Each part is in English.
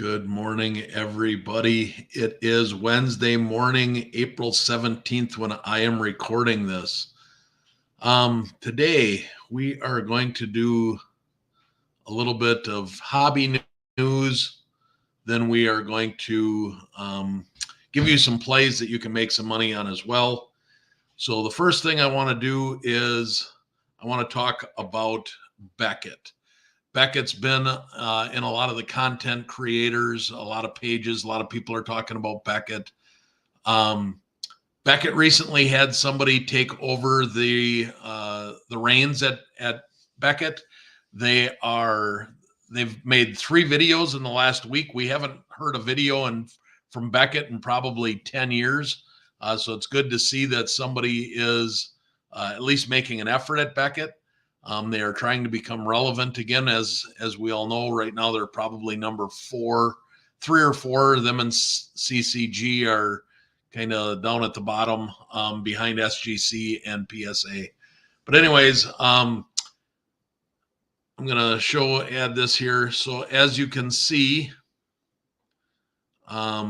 Good morning, everybody. It is Wednesday morning, April 17th, when I am recording this. Today, we are going to do a little bit of hobby news. Then we are going to give you some plays that you can make some money on as well. So, the first thing I want to do is I want to talk about Beckett. Beckett's been in a lot of the content creators, a lot of pages. A lot of people are talking about Beckett. Beckett recently had somebody take over the reins at Beckett. They've made 3 videos in the last week. We haven't heard a video from Beckett in probably 10 years. So it's good to see that somebody is at least making an effort at Beckett. They are trying to become relevant again, as we all know. Right now, they're probably number 4, 3 or 4 of them, and CCG are kind of down at the bottom behind SGC and PSA. But anyways, I'm going to add this here. So as you can see, they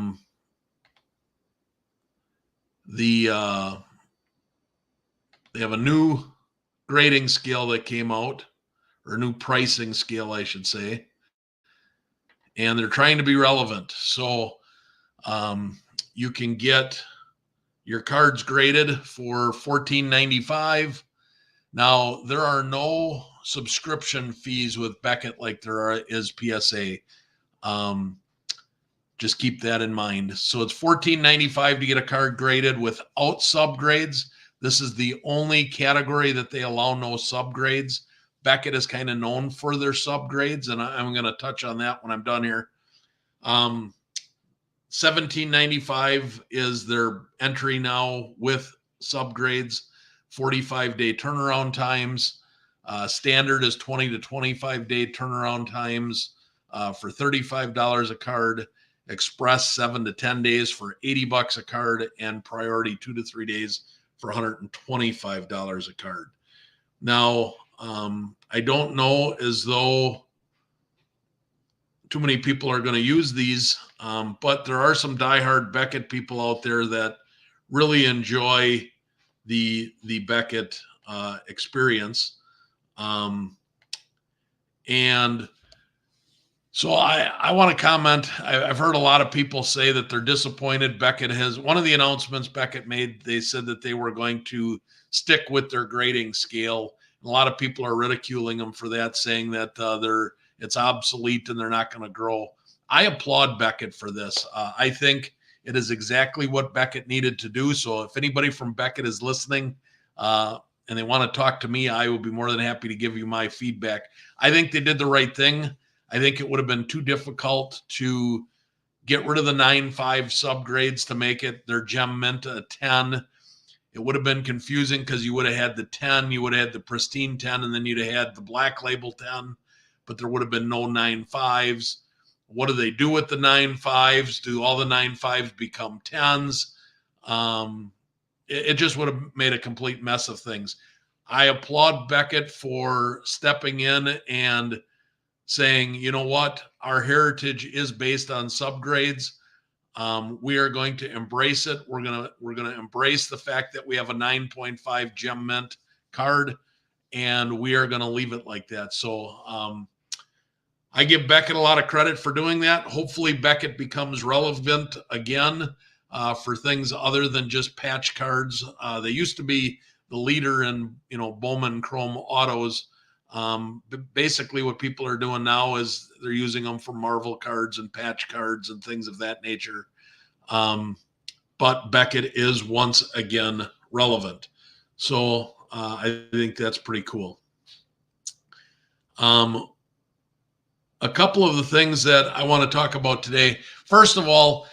have a new grading scale that came out, or new pricing scale, I should say. And they're trying to be relevant. So you can get your cards graded for $14.95. Now, there are no subscription fees with Beckett like there is PSA. Just keep that in mind. So it's $14.95 to get a card graded without subgrades. This is the only category that they allow no subgrades. Beckett is kind of known for their subgrades, and I'm going to touch on that when I'm done here. $17.95 is their entry now with subgrades, 45-day turnaround times. Standard is 20 to 25-day turnaround times for $35 a card. Express 7 to 10 days for $80 a card, and priority 2 to 3 days for $125 a card. Now, I don't know as though too many people are going to use these, but there are some diehard Beckett people out there that really enjoy the Beckett experience. And so I want to comment. I've heard a lot of people say that they're disappointed. Beckett one of the announcements Beckett made, they said that they were going to stick with their grading scale. A lot of people are ridiculing them for that, saying that it's obsolete and they're not going to grow. I applaud Beckett for this. I think it is exactly what Beckett needed to do. So if anybody from Beckett is listening and they want to talk to me, I will be more than happy to give you my feedback. I think they did the right thing. I think it would have been too difficult to get rid of the 9.5 subgrades to make it their Gem Mint a 10. It would have been confusing because you would have had the 10, you would have had the pristine 10, and then you'd have had the black label 10, but there would have been no 9.5s. What do they do with the 9.5s? Do all the 9.5s become 10s? It just would have made a complete mess of things. I applaud Beckett for stepping in and saying, you know what, our heritage is based on subgrades. We are going to embrace it. We're gonna embrace the fact that we have a 9.5 Gem Mint card, and we are going to leave it like that. So I give Beckett a lot of credit for doing that. Hopefully Beckett becomes relevant again for things other than just patch cards. They used to be the leader in Bowman Chrome autos. Basically what people are doing now is they're using them for Marvel cards and patch cards and things of that nature. But Beckett is once again relevant. So I think that's pretty cool. A couple of the things that I want to talk about today. First of all,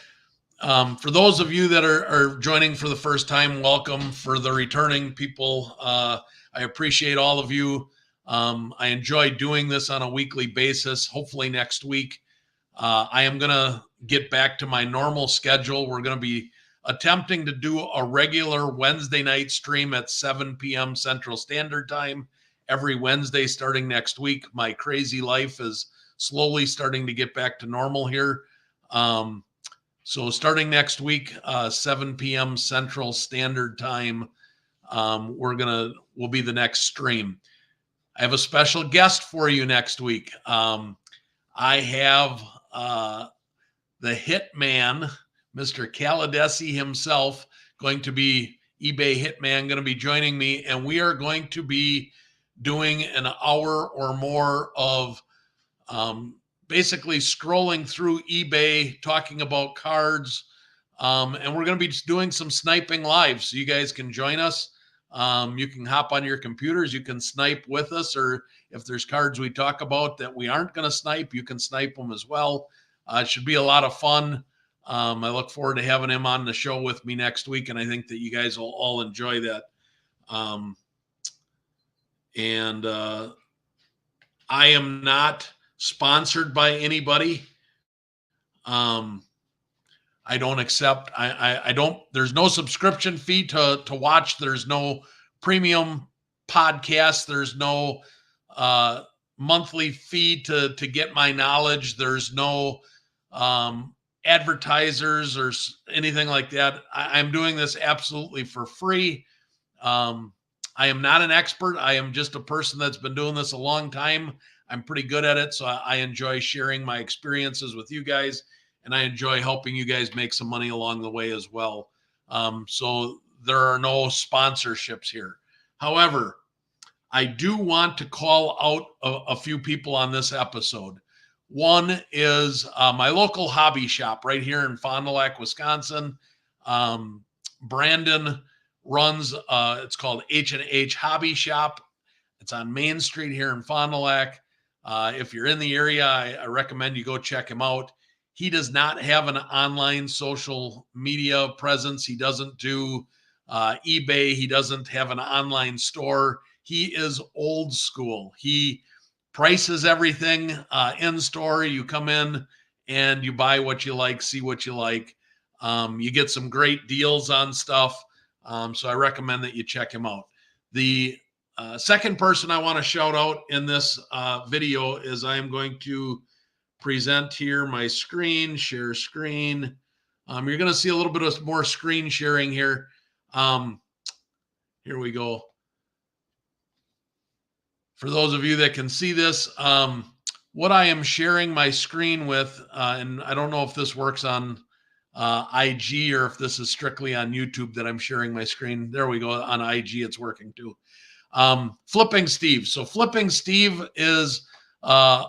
for those of you that are joining for the first time, welcome. For the returning people, I appreciate all of you. I enjoy doing this on a weekly basis. Hopefully next week, I am going to get back to my normal schedule. We're going to be attempting to do a regular Wednesday night stream at 7 p.m. Central Standard Time every Wednesday starting next week. My crazy life has slowly starting to get back to normal here. So starting next week, 7 p.m. Central Standard Time, will be the next stream. I have a special guest for you next week. I have the Hitman, Mr. Caladesi himself, going to be eBay Hitman, going to be joining me, and we are going to be doing an hour or more of basically scrolling through eBay, talking about cards, and we're going to be doing some sniping live, so you guys can join us. You can hop on your computers, you can snipe with us, or if there's cards we talk about that we aren't going to snipe, you can snipe them as well. It should be a lot of fun. I look forward to having him on the show with me next week, and I think that you guys will all enjoy that. I am not sponsored by anybody. I don't accept, I don't, there's no subscription fee to watch. There's no premium podcast. There's no monthly fee to get my knowledge. There's no advertisers or anything like that. I'm doing this absolutely for free. I am not an expert. I am just a person that's been doing this a long time. I'm pretty good at it. So I enjoy sharing my experiences with you guys, and I enjoy helping you guys make some money along the way as well. So there are no sponsorships here. However, I do want to call out a few people on this episode. One is my local hobby shop right here in Fond du Lac, Wisconsin. Brandon runs, it's called H&H Hobby Shop. It's on Main Street here in Fond du Lac. If you're in the area, I recommend you go check him out. He does not have an online social media presence. He doesn't do eBay. He doesn't have an online store. He is old school. He prices everything in store. You come in and you buy what you like, see what you like. You get some great deals on stuff. So I recommend that you check him out. The second person I want to shout out in this video is I am going to present here my screen, share screen. You're going to see a little bit of more screen sharing here. Here we go. For those of you that can see this, what I am sharing my screen with, and I don't know if this works on IG or if this is strictly on YouTube that I'm sharing my screen. There we go. On IG, it's working too. Flipping Steve. So Flipping Steve is a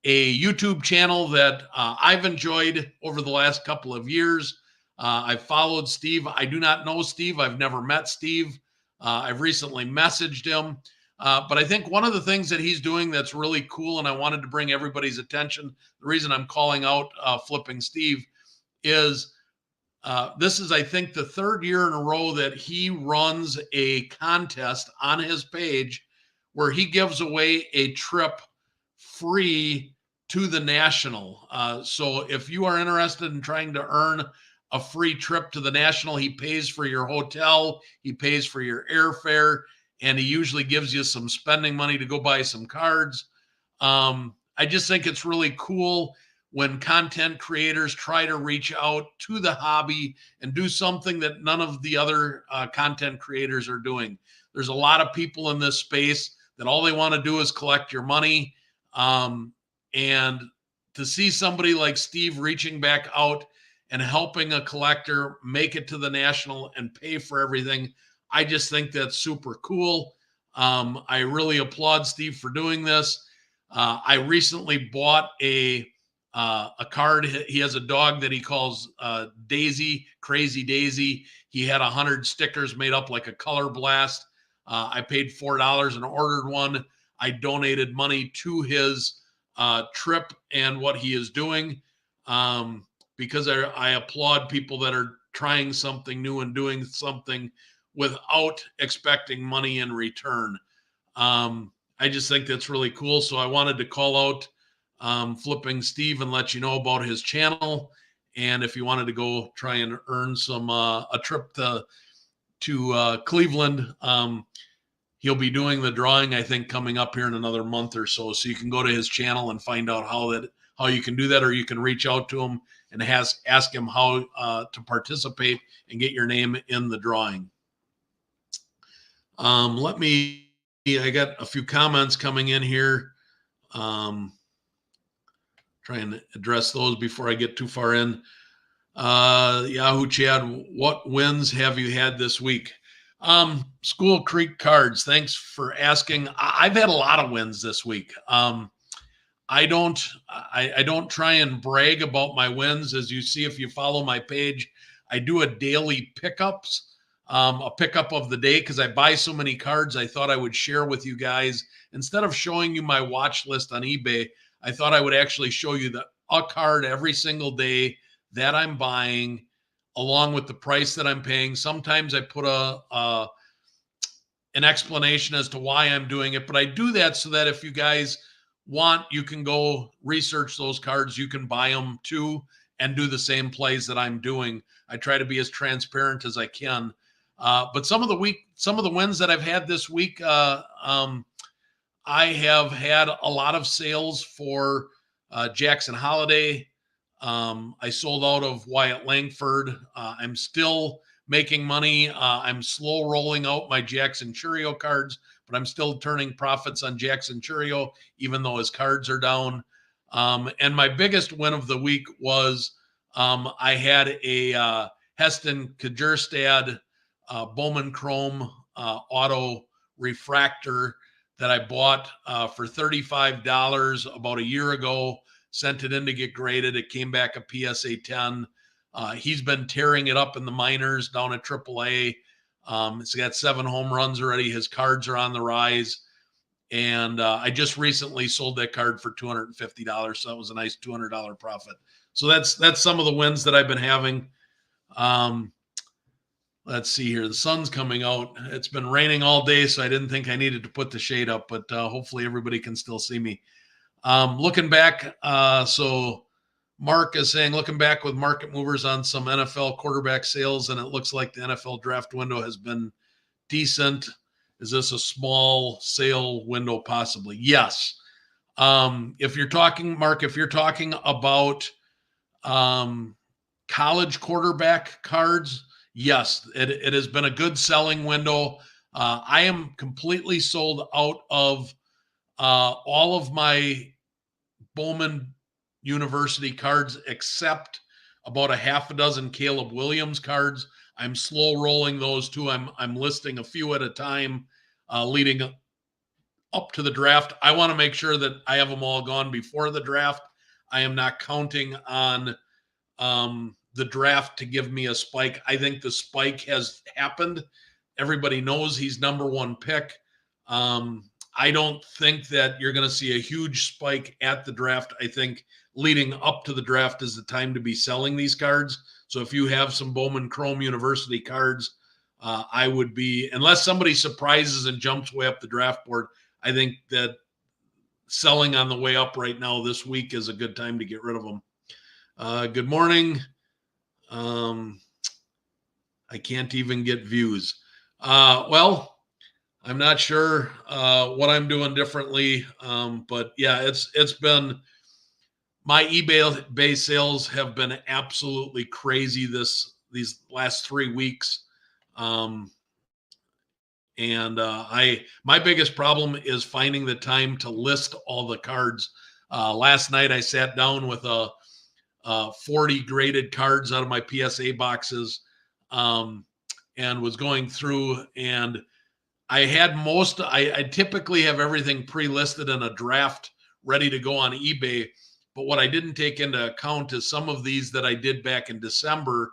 YouTube channel that I've enjoyed over the last couple of years. I've followed Steve. I do not know Steve. I've never met Steve. I've recently messaged him. But I think one of the things that he's doing that's really cool, and I wanted to bring everybody's attention, the reason I'm calling out Flipping Steve is this is, I think, the third year in a row that he runs a contest on his page where he gives away a trip free to the National. So if you are interested in trying to earn a free trip to the National, he pays for your hotel, he pays for your airfare, and he usually gives you some spending money to go buy some cards. I just think it's really cool when content creators try to reach out to the hobby and do something that none of the other content creators are doing. There's a lot of people in this space that all they want to do is collect your money. And to see somebody like Steve reaching back out and helping a collector make it to the National and pay for everything, I just think that's super cool. I really applaud Steve for doing this. I recently bought a card. He has a dog that he calls Daisy, Crazy Daisy. He had 100 stickers made up like a color blast. I paid $4 and ordered one. I donated money to his trip and what he is doing because I applaud people that are trying something new and doing something without expecting money in return. I just think that's really cool. So I wanted to call out Flipping Steve and let you know about his channel. And if you wanted to go try and earn some a trip to Cleveland, he'll be doing the drawing, I think, coming up here in another month or so. So you can go to his channel and find out how you can do that, or you can reach out to him and ask him how to participate and get your name in the drawing. I got a few comments coming in here. Try and address those before I get too far in. Yahoo Chad, what wins have you had this week? School Creek Cards, thanks for asking. I've had a lot of wins this week. I don't try and brag about my wins. As you see, if you follow my page, I do a daily pickups, a pickup of the day, because I buy so many cards. I thought I would share with you guys, instead of showing you my watch list on eBay, I thought I would actually show you a card every single day that I'm buying, along with the price that I'm paying. Sometimes I put an explanation as to why I'm doing it, but I do that so that if you guys want, you can go research those cards. You can buy them too and do the same plays that I'm doing. I try to be as transparent as I can. But some of the wins that I've had this week, I have had a lot of sales for Jackson Holiday. I sold out of Wyatt Langford. I'm still making money. I'm slow rolling out my Jackson Churio cards, but I'm still turning profits on Jackson Churio, even though his cards are down. And my biggest win of the week was I had a Heston Kjerstad Bowman Chrome auto refractor that I bought for $35 about a year ago, sent it in to get graded. It came back a PSA 10. He's been tearing it up in the minors down at AAA. He's got 7 home runs already. His cards are on the rise. And I just recently sold that card for $250. So that was a nice $200 profit. So that's some of the wins that I've been having. Let's see here. The sun's coming out. It's been raining all day, so I didn't think I needed to put the shade up, but hopefully everybody can still see me. Looking back, so Mark is saying, looking back with market movers on some NFL quarterback sales, and it looks like the NFL draft window has been decent. Is this a small sale window possibly? Yes. If you're talking, Mark, about college quarterback cards, yes, it has been a good selling window. I am completely sold out of all of my Bowman University cards except about a half a dozen Caleb Williams cards. I'm slow rolling those too. I'm listing a few at a time, leading up to the draft. I want to make sure that I have them all gone before the draft. I am not counting on the draft to give me a spike. I think the spike has happened. Everybody knows he's number 1 pick. I don't think that you're going to see a huge spike at the draft. I think leading up to the draft is the time to be selling these cards. So if you have some Bowman Chrome University cards, I would be, unless somebody surprises and jumps way up the draft board, I think that selling on the way up right now this week is a good time to get rid of them. Good morning. I can't even get views. Well, I'm not sure what I'm doing differently, but yeah, it's been, my eBay sales have been absolutely crazy these last 3 weeks, and my biggest problem is finding the time to list all the cards. Last night I sat down with 40 graded cards out of my PSA boxes, and was going through, and I had I typically have everything pre-listed in a draft ready to go on eBay. But what I didn't take into account is some of these that I did back in December,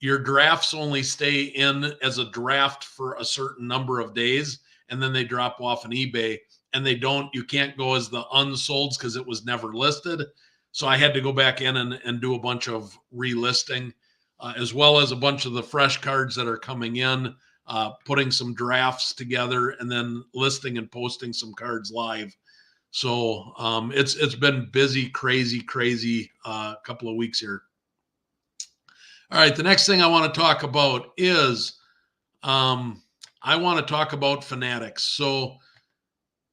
your drafts only stay in as a draft for a certain number of days, and then they drop off on eBay, and you can't go as the unsolds because it was never listed. So I had to go back in and do a bunch of relisting, as well as a bunch of the fresh cards that are coming in, putting some drafts together, and then listing and posting some cards live. So it's been busy, crazy couple of weeks here. All right, the next thing I want to talk about is I want to talk about Fanatics. So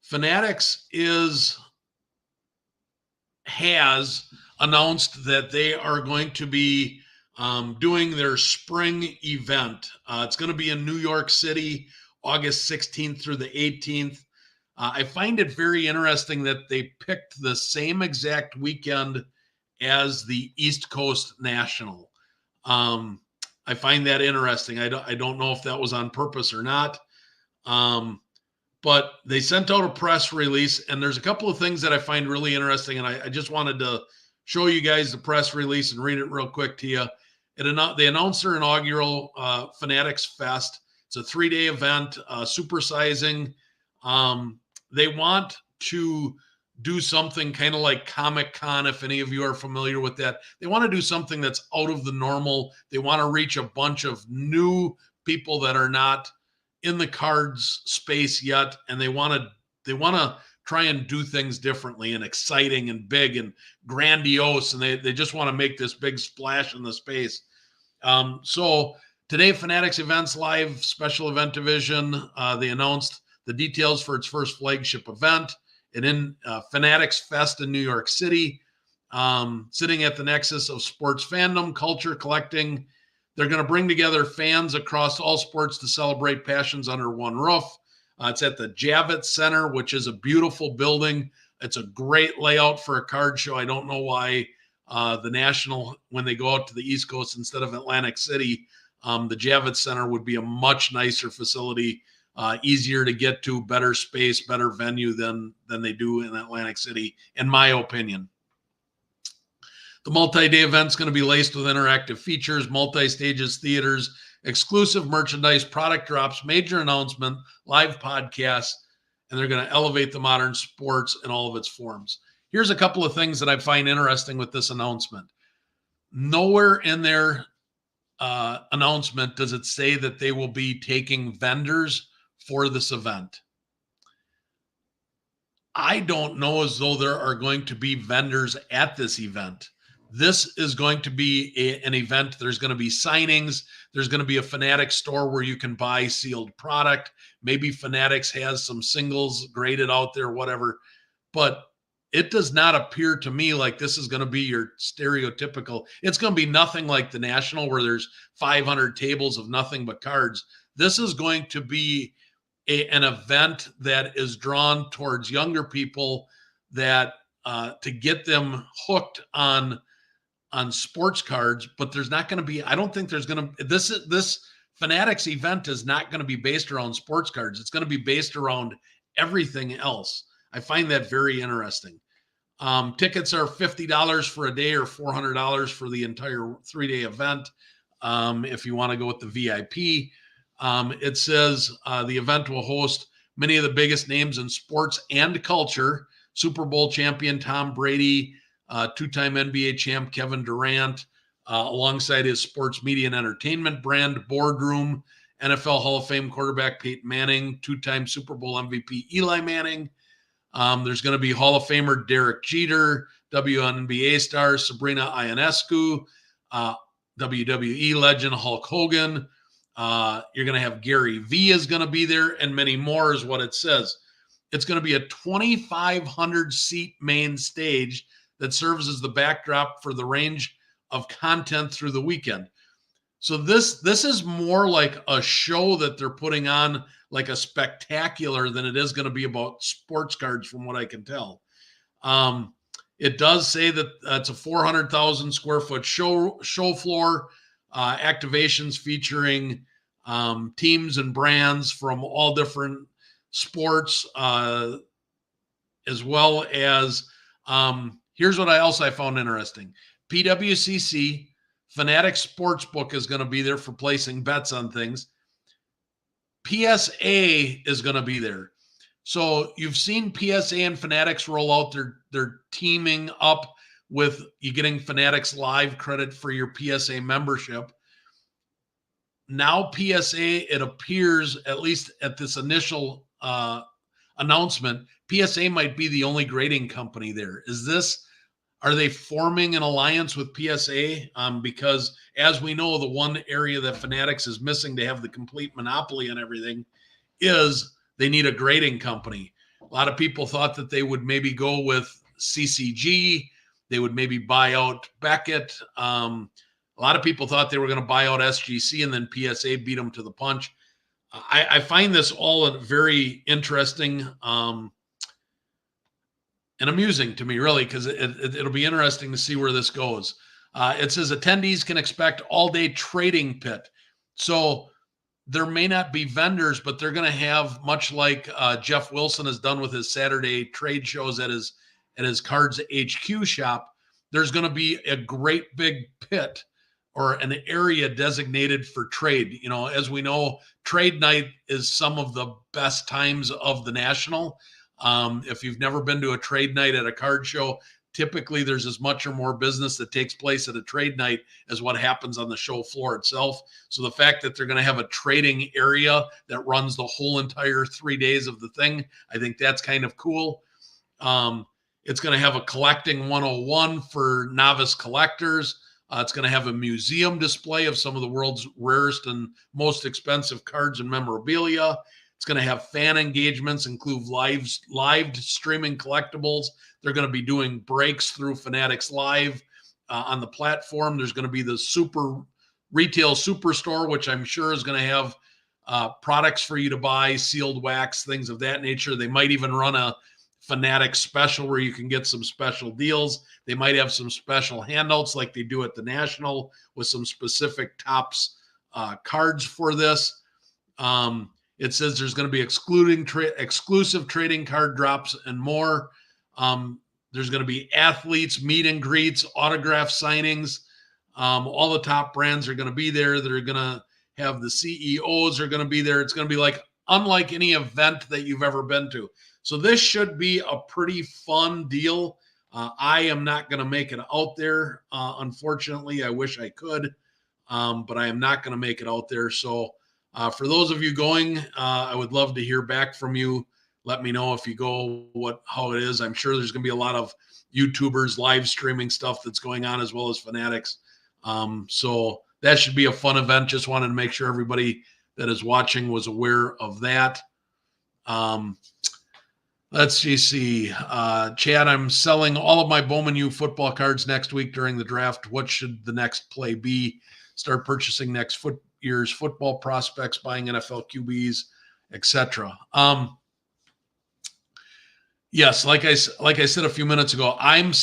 Fanatics has announced that they are going to be doing their spring event. It's going to be in New York City, August 16th through the 18th. I find it very interesting that they picked the same exact weekend as the East Coast National. I find that interesting. I don't know if that was on purpose or not. But they sent out a press release, and there's a couple of things that I find really interesting, and I just wanted to show you guys the press release and read it real quick to you. They announced their inaugural Fanatics Fest. It's a 3-day event, supersizing. They want to do something kind of like Comic-Con, if any of you are familiar with that. They want to do something that's out of the normal. They want to reach a bunch of new people that are not in the cards space yet, and they want to try and do things differently and exciting and big and grandiose, and they just want to make this big splash in the space. So today, Fanatics Events Live Special Event Division, they announced the details for its first flagship event, and in Fanatics Fest in New York City, sitting at the nexus of sports fandom, culture, collecting. They're going to bring together fans across all sports to celebrate passions under one roof. It's at the Javits Center, which is a beautiful building. It's a great layout for a card show. I don't know why the National, when they go out to the East Coast instead of Atlantic City, the Javits Center would be a much nicer facility, easier to get to, better space, better venue than they do in Atlantic City, in my opinion. The multi-day event is going to be laced with interactive features, multi-stages, theaters, exclusive merchandise, product drops, major announcement, live podcasts, and they're going to elevate the modern sports in all of its forms. Here's a couple of things that I find interesting with this announcement. Nowhere in their announcement does it say that they will be taking vendors for this event. I don't know as though there are going to be vendors at this event. This is going to be an event. There's going to be signings. There's going to be a Fanatics store where you can buy sealed product. Maybe Fanatics has some singles graded out there, whatever. But it does not appear to me like this is going to be your stereotypical. It's going to be nothing like the National where there's 500 tables of nothing but cards. This is going to be an event that is drawn towards younger people that to get them hooked on sports cards, but there's not going to be, I don't think there's going to, this Fanatics event is not going to be based around sports cards. It's going to be based around everything else. I find that very interesting. Tickets are $50 for a day or $400 for the entire 3-day event. If you want to go with the VIP, it says the event will host many of the biggest names in sports and culture. Super Bowl champion Tom Brady, two-time NBA champ Kevin Durant, alongside his sports media and entertainment brand Boardroom, NFL Hall of Fame quarterback Peyton Manning, two-time Super Bowl MVP Eli Manning. There's going to be Hall of Famer Derek Jeter, WNBA star Sabrina Ionescu, WWE legend Hulk Hogan. You're going to have Gary Vee is going to be there, and many more is what it says. It's going to be a 2,500 seat main stage that serves as the backdrop for the range of content through the weekend. So this is more like a show that they're putting on, like a spectacular, than it is going to be about sports cards, from what I can tell. It does say that it's a 400,000 square foot show floor, activations featuring teams and brands from all different sports, as well as here's what I found interesting. PWCC, Fanatics Sportsbook is going to be there for placing bets on things. PSA is going to be there. So you've seen PSA and Fanatics roll out their teaming up with you getting Fanatics Live credit for your PSA membership. Now PSA, it appears, at least at this initial announcement, PSA might be the only grading company there. Are they forming an alliance with PSA? Because as we know, the one area that Fanatics is missing to have the complete monopoly on everything is they need a grading company. A lot of people thought that they would maybe go with CCG. They would maybe buy out Beckett. A lot of people thought they were going to buy out SGC, and then PSA beat them to the punch. I find this all very interesting and amusing to me, really, because it'll be interesting to see where this goes. It says attendees can expect all-day trading pit. So there may not be vendors, but they're going to have, much like Jeff Wilson has done with his Saturday trade shows at his Cards HQ shop, there's going to be a great big pit or an area designated for trade. You know, as we know, trade night is some of the best times of the National. If you've never been to a trade night at a card show, typically there's as much or more business that takes place at a trade night as what happens on the show floor itself. So the fact that they're going to have a trading area that runs the whole entire 3 days of the thing, I think that's kind of cool. It's going to have a collecting 101 for novice collectors. It's going to have a museum display of some of the world's rarest and most expensive cards and memorabilia. It's going to have fan engagements, include live streaming collectibles. They're going to be doing breaks through Fanatics Live on the platform. There's going to be the super retail superstore, which I'm sure is going to have products for you to buy, sealed wax, things of that nature. They might even run a Fanatics special where you can get some special deals. They might have some special handouts like they do at the National with some specific Topps cards for this. It says there's going to be exclusive trading card drops and more. There's going to be athletes, meet and greets, autograph signings. All the top brands are going to be there. They're going to have the CEOs are going to be there. It's going to be like unlike any event that you've ever been to. So this should be a pretty fun deal. I am not going to make it out there. Unfortunately, I wish I could, but I am not going to make it out there. So for those of you going, I would love to hear back from you. Let me know if you go, how it is. I'm sure there's going to be a lot of YouTubers live streaming stuff that's going on, as well as Fanatics. So that should be a fun event. Just wanted to make sure everybody that is watching was aware of that. Let's see. Chad, I'm selling all of my Bowman U football cards next week during the draft. What should the next play be? Start purchasing next year's football prospects, buying NFL QBs, etc. Yes, like I said a few minutes ago, I'm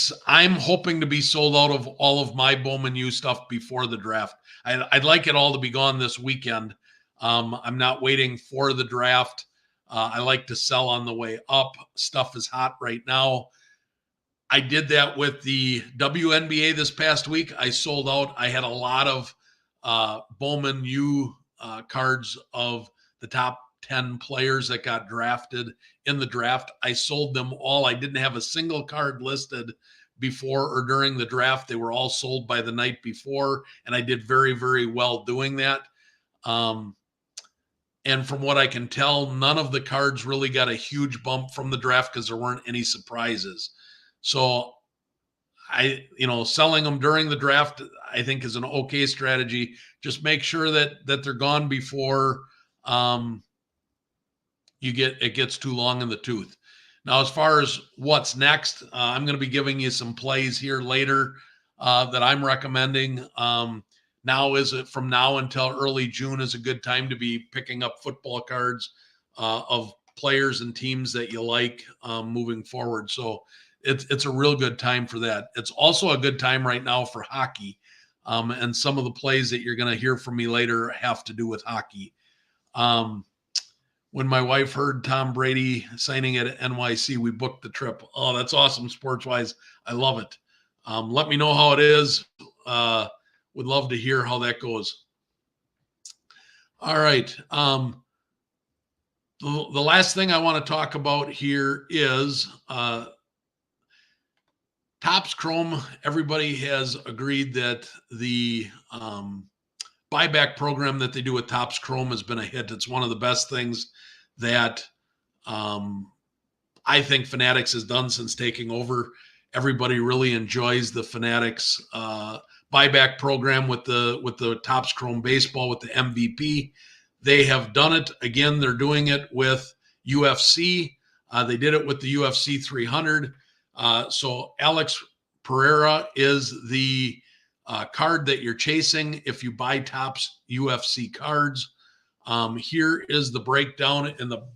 hoping to be sold out of all of my Bowman U stuff before the draft. I'd like it all to be gone this weekend. I'm not waiting for the draft. I like to sell on the way up. Stuff is hot right now. I did that with the WNBA this past week. I sold out. I had a lot of Bowman U cards of the top 10 players that got drafted in the draft. I sold them all. I didn't have a single card listed before or during the draft. They were all sold by the night before, and I did very, very well doing that. And from what I can tell, none of the cards really got a huge bump from the draft because there weren't any surprises. So selling them during the draft, I think is an okay strategy. Just make sure that they're gone before it gets too long in the tooth. Now, as far as what's next, I'm going to be giving you some plays here later that I'm recommending. From now until early June is a good time to be picking up football cards of players and teams that you like moving forward. So it's a real good time for that. It's also a good time right now for hockey. And some of the plays that you're going to hear from me later have to do with hockey. When my wife heard Tom Brady signing at NYC, we booked the trip. Oh, that's awesome. Sports-wise, I love it. Let me know how it is. Would love to hear how that goes. All right. The last thing I want to talk about here is Topps Chrome. Everybody has agreed that the buyback program that they do with Topps Chrome has been a hit. It's one of the best things that I think Fanatics has done since taking over. Everybody really enjoys the Fanatics buyback program with the Topps Chrome baseball with the MVP. They have done it again. They're doing it with UFC. They did it with the UFC 300. So Alex Pereira is the card that you're chasing if you buy Topps UFC cards. Here is the breakdown and the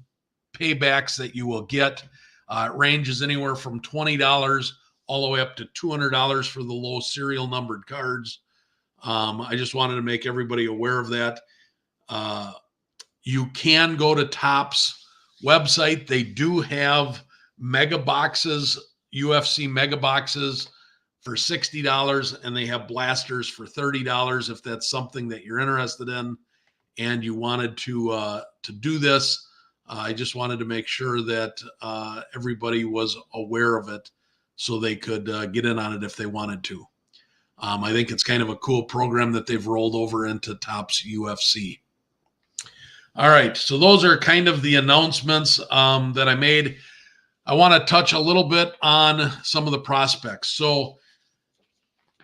paybacks that you will get. It ranges anywhere from $20 all the way up to $200 for the low serial numbered cards. I just wanted to make everybody aware of that. You can go to Topps website. They do have mega boxes, UFC mega boxes for $60, and they have blasters for $30 if that's something that you're interested in and you wanted to do this. I just wanted to make sure that everybody was aware of it so they could get in on it if they wanted to. I think it's kind of a cool program that they've rolled over into Topps UFC. All right, so those are kind of the announcements that I made. I want to touch a little bit on some of the prospects. So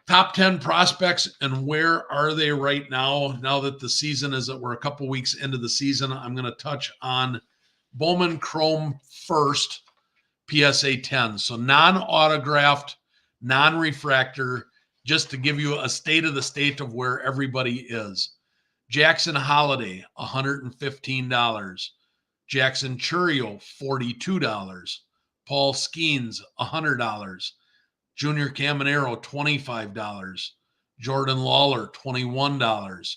top 10 prospects and where are they right now? Now that the season is, that we're a couple weeks into the season, I'm going to touch on Bowman Chrome first, PSA 10. So non-autographed, non-refractor, just to give you a state of the state of where everybody is. Jackson Holiday, $115. Jackson Chourio, $42. Paul Skeens, $100. Junior Caminero, $25. Jordan Lawler, $21.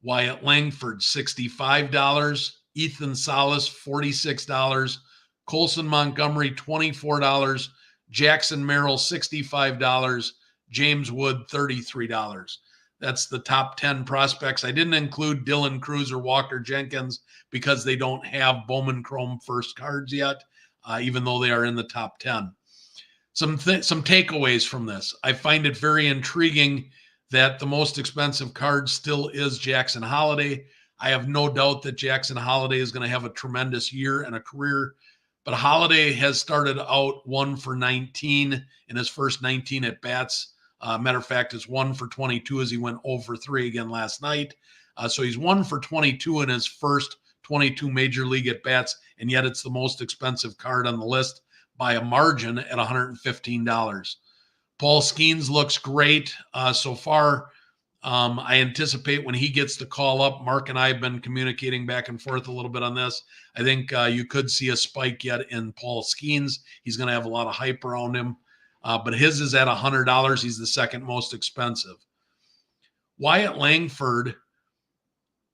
Wyatt Langford, $65. Ethan Salas, $46. Colson Montgomery, $24. Jackson Merrill, $65. James Wood, $33. That's the top 10 prospects. I didn't include Dylan Cruz or Walker Jenkins because they don't have Bowman Chrome first cards yet, even though they are in the top 10. Some takeaways from this. I find it very intriguing that the most expensive card still is Jackson Holiday. I have no doubt that Jackson Holiday is going to have a tremendous year and a career, but Holiday has started out 1 for 19 in his first 19 at bats. Matter of fact, it's 1 for 22 as he went 0 for 3 again last night. So he's 1 for 22 in his first 22 major league at bats, and yet it's the most expensive card on the list by a margin at $115. Paul Skeens looks great so far. I anticipate when he gets the call up, Mark and I have been communicating back and forth a little bit on this. I think you could see a spike yet in Paul Skeens. He's going to have a lot of hype around him, but his is at $100. He's the second most expensive. Wyatt Langford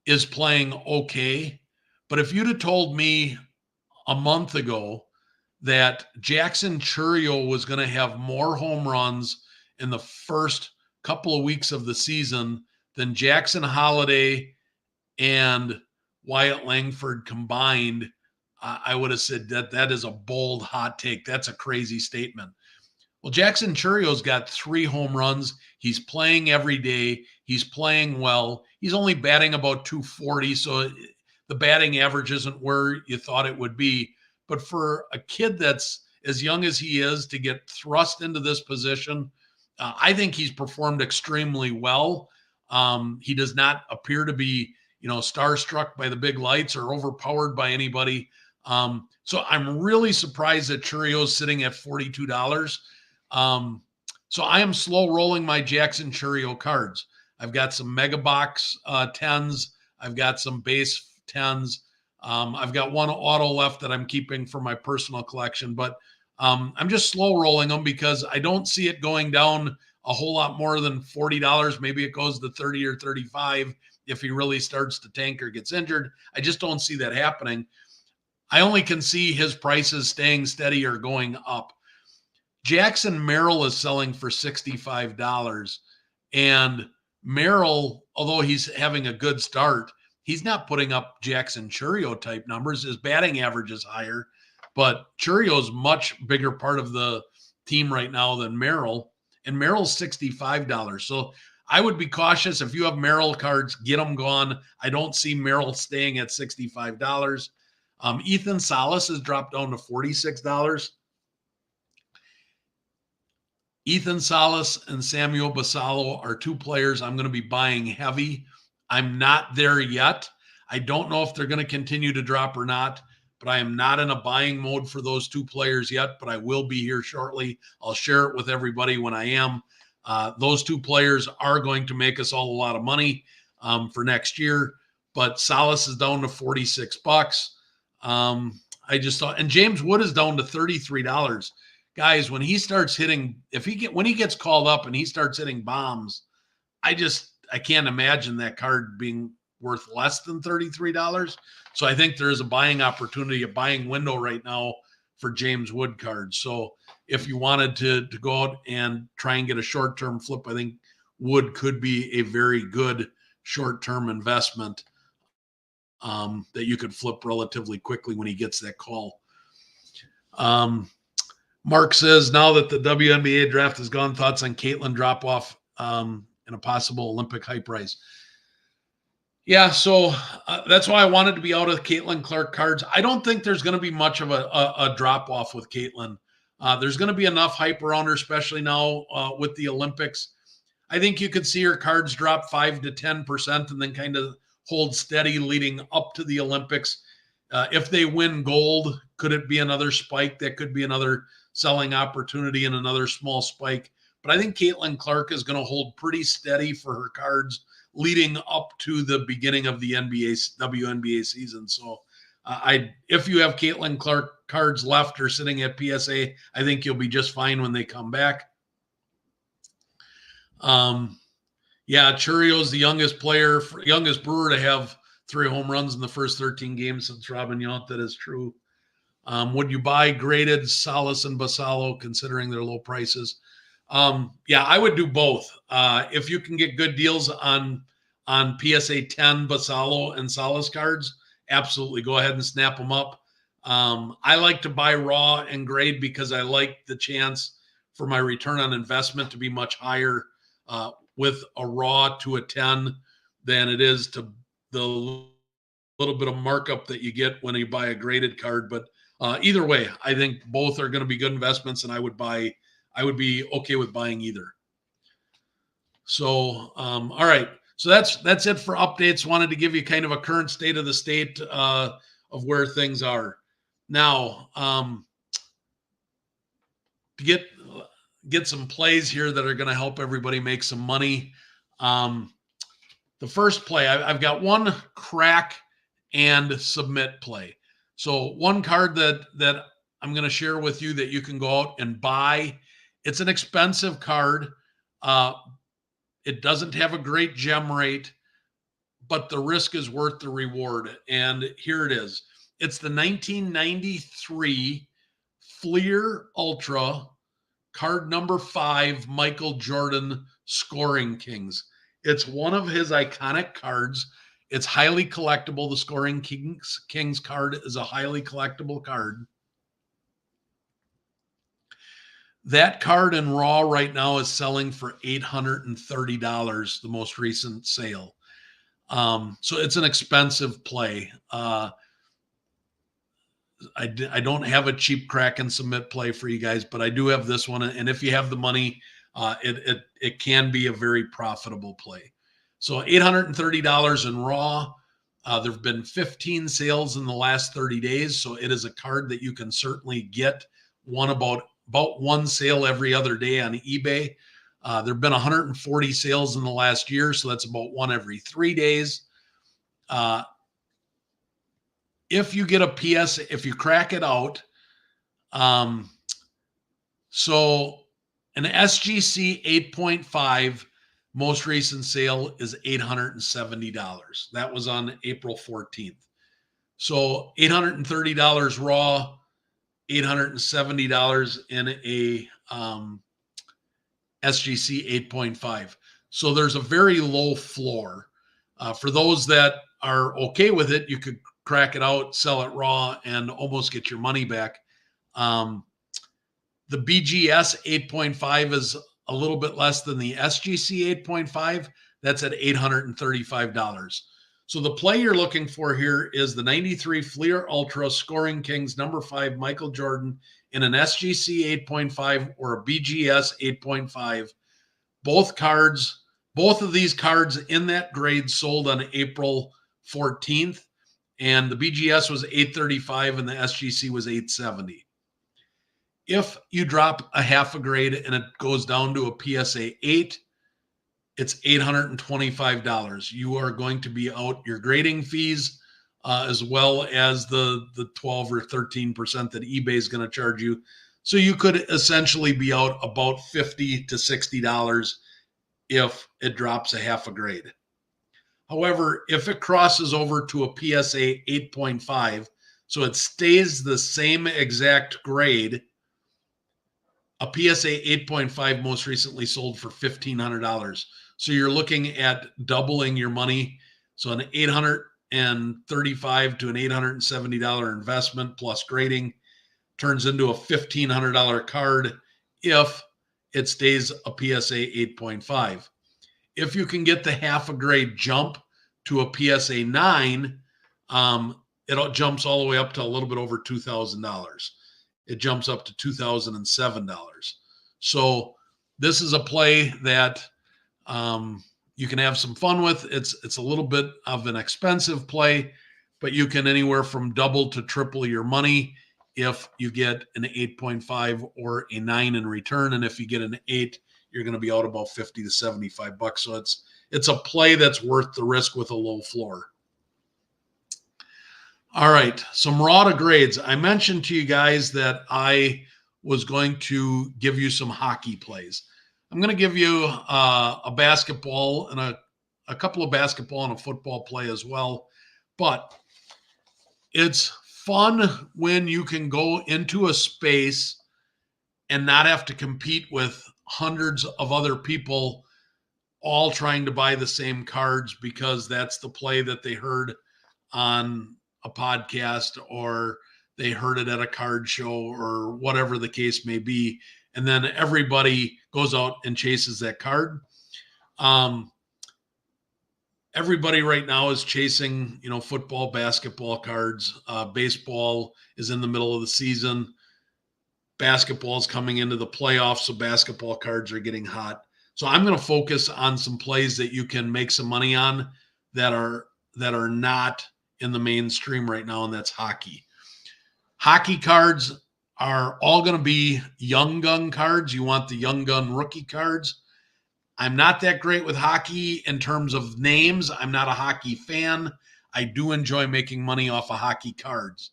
is playing okay, but if you'd have told me a month ago that Jackson Chourio was going to have more home runs in the first couple of weeks of the season than Jackson Holiday and Wyatt Langford combined, I would have said that is a bold, hot take. That's a crazy statement. Well, Jackson Chourio's got 3 home runs. He's playing every day. He's playing well. He's only batting about 240, so the batting average isn't where you thought it would be. But for a kid that's as young as he is to get thrust into this position, I think he's performed extremely well. He does not appear to be, starstruck by the big lights or overpowered by anybody. So I'm really surprised that Chourio's sitting at $42. So I am slow rolling my Jackson Chourio cards. I've got some mega box 10s. I've got some base 10s. I've got one auto left that I'm keeping for my personal collection, but I'm just slow rolling them because I don't see it going down a whole lot more than $40. Maybe it goes to 30 or 35 if he really starts to tank or gets injured. I just don't see that happening. I only can see his prices staying steady or going up. Jackson Merrill is selling for $65, and Merrill, although he's having a good start, he's not putting up Jackson Chourio type numbers. His batting average is higher, but Chourio's much bigger part of the team right now than Merrill, and Merrill's $65. So I would be cautious. If you have Merrill cards, get them gone. I don't see Merrill staying at $65. Ethan Salas has dropped down to $46. Ethan Salas and Samuel Basallo are 2 players I'm going to be buying heavy. I'm not there yet. I don't know if they're going to continue to drop or not, but I am not in a buying mode for those two players yet, but I will be here shortly. I'll share it with everybody when I am. Those two players are going to make us all a lot of money for next year, but Salas is down to $46. I just thought, and James Wood is down to $33. Guys, when he starts hitting, when he gets called up and he starts hitting bombs, I can't imagine that card being worth less than $33. So I think there is a buying opportunity, a buying window right now for James Wood cards. So if you wanted to go out and try and get a short-term flip, I think Wood could be a very good short-term investment that you could flip relatively quickly when he gets that call. Mark says, now that the WNBA draft is gone, thoughts on Caitlin drop-off and a possible Olympic hype rise? Yeah, so that's why I wanted to be out of Caitlin Clark cards. I don't think there's going to be much of a drop-off with Caitlin. There's going to be enough hype around her, especially now with the Olympics. I think you could see her cards drop 5 to 10% and then kind of hold steady leading up to the Olympics. If they win gold, could it be another spike? That could be another selling opportunity and another small spike. But I think Caitlin Clark is going to hold pretty steady for her cards leading up to the beginning of the WNBA season. So if you have Caitlin Clark cards left or sitting at PSA, I think you'll be just fine when they come back. Yeah, Churio's the youngest brewer to have 3 home runs in the first 13 games since Robin Yount. That is true. Would you buy graded Salas and Basallo considering their low prices? Yeah, I would do both. If you can get good deals on PSA 10 Basallo and Salas cards, absolutely go ahead and snap them up. I like to buy raw and grade because I like the chance for my return on investment to be much higher with a raw to a 10 than it is to the little bit of markup that you get when you buy a graded card. But either way, I think both are going to be good investments, and I would be okay with buying either. So, all right. So that's it for updates. Wanted to give you kind of a current state of the state of where things are. Now, to get some plays here that are going to help everybody make some money. The first play, I've got one crack and submit play. So one card that I'm going to share with you that you can go out and buy. It's an expensive card. It doesn't have a great gem rate, but the risk is worth the reward. And here it is. It's the 1993 Fleer Ultra card number 5, Michael Jordan Scoring Kings. It's one of his iconic cards. It's highly collectible. The Scoring Kings card is a highly collectible card. That card in raw right now is selling for $830, the most recent sale. So it's an expensive play. I don't have a cheap crack and submit play for you guys, but I do have this one. And if you have the money, it can be a very profitable play. So $830 in raw. There have been 15 sales in the last 30 days. So it is a card that you can certainly get about one sale every other day on eBay. There have been 140 sales in the last year, so that's about one every 3 days. If you get a PS, if you crack it out, so an SGC 8.5 most recent sale is $870. That was on April 14th. So $830 raw, $870 in a SGC 8.5. So there's a very low floor. For those that are okay with it, you could crack it out, sell it raw, and almost get your money back. The BGS 8.5 is a little bit less than the SGC 8.5. That's at $835. So the play you're looking for here is the 93 Fleer Ultra Scoring Kings number 5 Michael Jordan in an SGC 8.5 or a BGS 8.5. Both of these cards in that grade sold on April 14th, and the BGS was 835 and the SGC was 870. If you drop a half a grade and it goes down to a PSA 8, it's $825. You are going to be out your grading fees, as well as the 12 or 13% that eBay is going to charge you. So you could essentially be out about $50 to $60 if it drops a half a grade. However, if it crosses over to a PSA 8.5, so it stays the same exact grade, a PSA 8.5 most recently sold for $1,500. So you're looking at doubling your money. So an $835 to an $870 investment plus grading turns into a $1,500 card if it stays a PSA 8.5. If you can get the half a grade jump to a PSA 9, it jumps all the way up to a little bit over $2,000. It jumps up to $2,007. So this is a play that you can have some fun with. It's a little bit of an expensive play, but you can anywhere from double to triple your money if you get an 8.5 or a 9 in return. And if you get an 8, you're going to be out about $50 to $75. So it's a play that's worth the risk with a low floor. All right, some raw to grades. I mentioned to you guys that I was going to give you some hockey plays. I'm going to give you a basketball and a couple of basketball and a football play as well. But it's fun when you can go into a space and not have to compete with hundreds of other people all trying to buy the same cards because that's the play that they heard on a podcast or they heard it at a card show or whatever the case may be. And then everybody goes out and chases that card. Everybody right now is chasing, football, basketball cards. Baseball is in the middle of the season. Basketball is coming into the playoffs, so basketball cards are getting hot. So I'm going to focus on some plays that you can make some money on that are not in the mainstream right now, and that's hockey. Hockey cards are all going to be Young Gun cards. You want the Young Gun rookie cards. I'm not that great with hockey in terms of names. I'm not a hockey fan. I do enjoy making money off of hockey cards.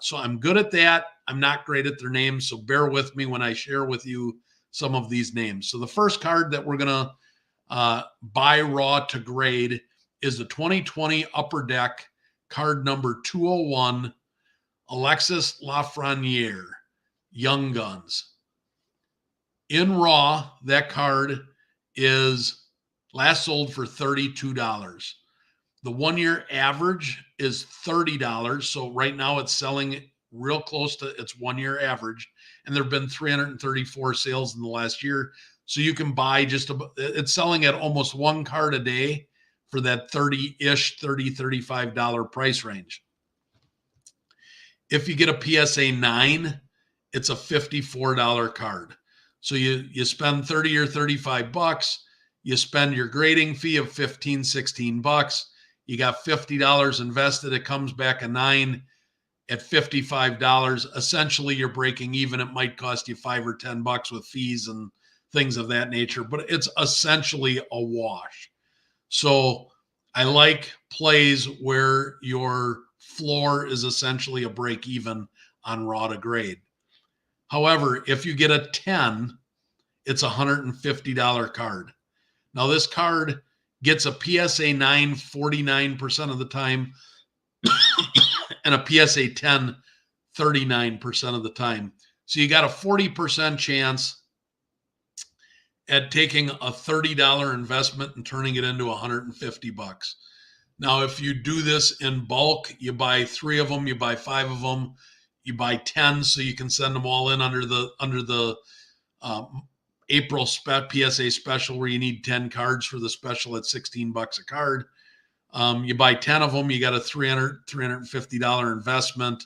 So I'm good at that. I'm not great at their names, so bear with me when I share with you some of these names. So the first card that we're going to buy raw to grade is the 2020 Upper Deck card number 201, Alexis Lafreniere, Young Guns. In raw, that card is last sold for $32. The 1-year average is $30. So right now it's selling real close to its 1-year average. And there have been 334 sales in the last year. So you can buy it's selling at almost one card a day for that $35 price range. If you get a PSA 9, it's a $54 card. So you spend 30 or $35, you spend your grading fee of $15, $16. You got $50 invested. It comes back a 9 at $55. Essentially, you're breaking even. It might cost you $5 or $10 with fees and things of that nature, but it's essentially a wash. So I like plays where your floor is essentially a break even on raw to grade. However, if you get a 10, it's a $150 card. Now, this card gets a PSA 9 49% of the time and a PSA 10 39% of the time. So you got a 40% chance at taking a $30 investment and turning it into $150. Now, if you do this in bulk, you buy 3 of them, you buy 5 of them, you buy 10, so you can send them all in under the April PSA special where you need 10 cards for the special at $16 a card. You buy 10 of them, you got a $350 investment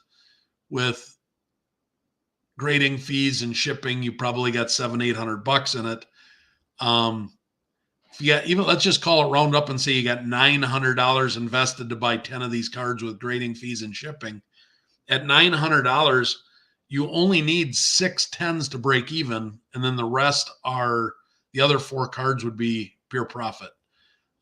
with grading fees and shipping. You probably got $700-800 in it. If you got, even let's just call it round up and say you got $900 invested to buy 10 of these cards with grading fees and shipping. At $900, you only need 6 10s to break even, and then the rest are the other 4 cards would be pure profit.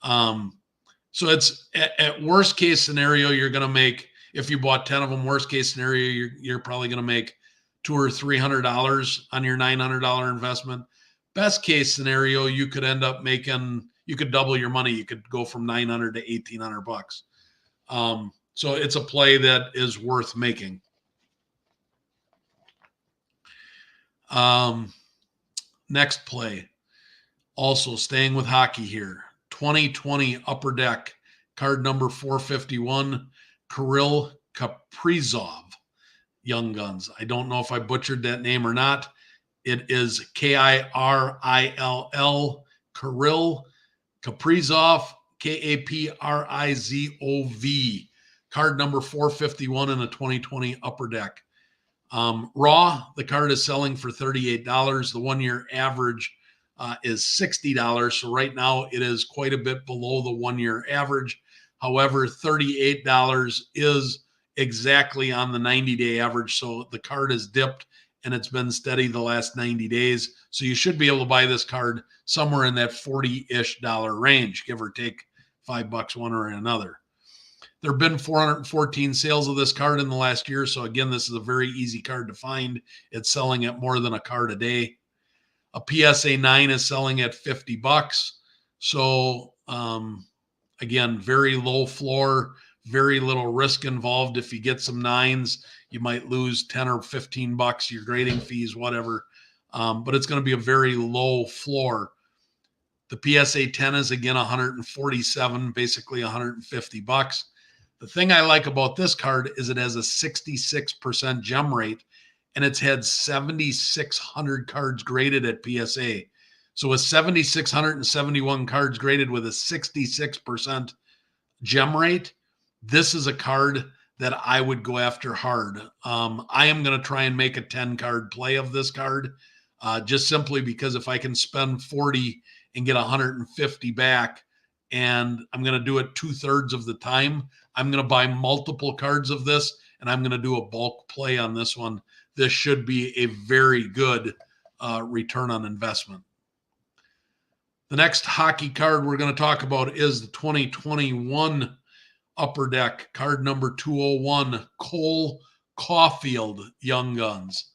So it's at worst case scenario, you're going to make, if you bought 10 of them, worst case scenario, you're probably going to make $200 or $300 on your $900 investment. Best case scenario, you could end up making, you could double your money. You could go from $900 to $1,800. So it's a play that is worth making. Next play, also staying with hockey here. 2020 Upper Deck, card number 451, Kirill Kaprizov, Young Guns. I don't know if I butchered that name or not. It is Kirill, Kirill Kaprizov, Kaprizov, card number 451 in a 2020 Upper Deck. Raw, the card is selling for $38. The 1-year average is $60. So right now it is quite a bit below the 1-year average. However, $38 is exactly on the 90-day average. So the card has dipped and it's been steady the last 90 days. So you should be able to buy this card somewhere in that $40-ish range, give or take $5 one or another. There have been 414 sales of this card in the last year. So again, this is a very easy card to find. It's selling at more than a card a day. A PSA 9 is selling at $50. So again, very low floor, very little risk involved. If you get some 9s, you might lose 10 or $15, your grading fees, whatever. But it's going to be a very low floor. The PSA 10 is again 147, basically $150. The thing I like about this card is it has a 66% gem rate, and it's had 7,600 cards graded at PSA. So with 7,671 cards graded with a 66% gem rate, this is a card that I would go after hard. I am going to try and make a 10-card play of this card, just simply because if I can spend 40 and get 150 back, and I'm going to do it 2/3 of the time, I'm going to buy multiple cards of this, and I'm going to do a bulk play on this one. This should be a very good return on investment. The next hockey card we're going to talk about is the 2021 Upper Deck, card number 201, Cole Caulfield, Young Guns.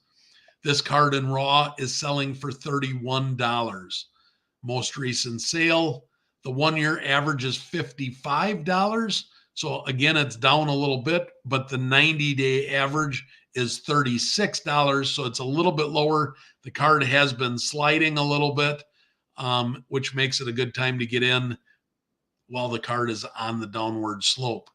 This card in raw is selling for $31. Most recent sale, the 1-year average is $55. So again, it's down a little bit, but the 90-day average is $36. So it's a little bit lower. The card has been sliding a little bit, which makes it a good time to get in while the card is on the downward slope.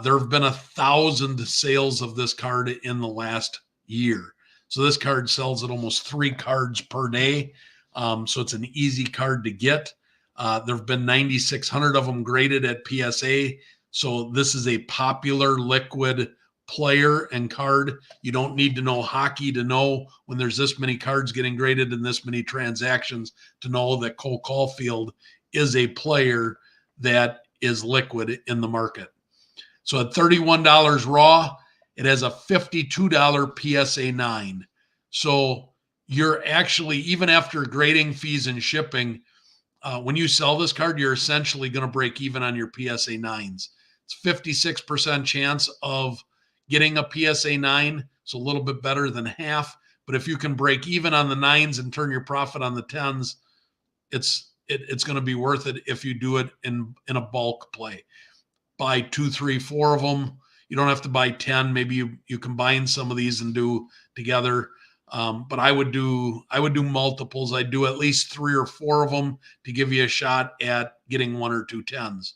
There have been 1,000 sales of this card in the last year. So this card sells at almost 3 cards per day. So it's an easy card to get. There have been 9,600 of them graded at PSA. So this is a popular liquid player and card. You don't need to know hockey to know when there's this many cards getting graded and this many transactions to know that Cole Caulfield is a player that is liquid in the market. So at $31 raw, it has a $52 PSA 9. So you're actually, even after grading fees and shipping, when you sell this card, you're essentially going to break even on your PSA 9s. It's 56% chance of getting a PSA 9, so a little bit better than half. But if you can break even on the 9s and turn your profit on the 10s, it's going to be worth it if you do it in a bulk play. Buy 2, 3, 4 of them. You don't have to buy 10. Maybe you combine some of these and do together. But I would do multiples. I'd do at least 3 or 4 of them to give you a shot at getting 1 or 2 10s.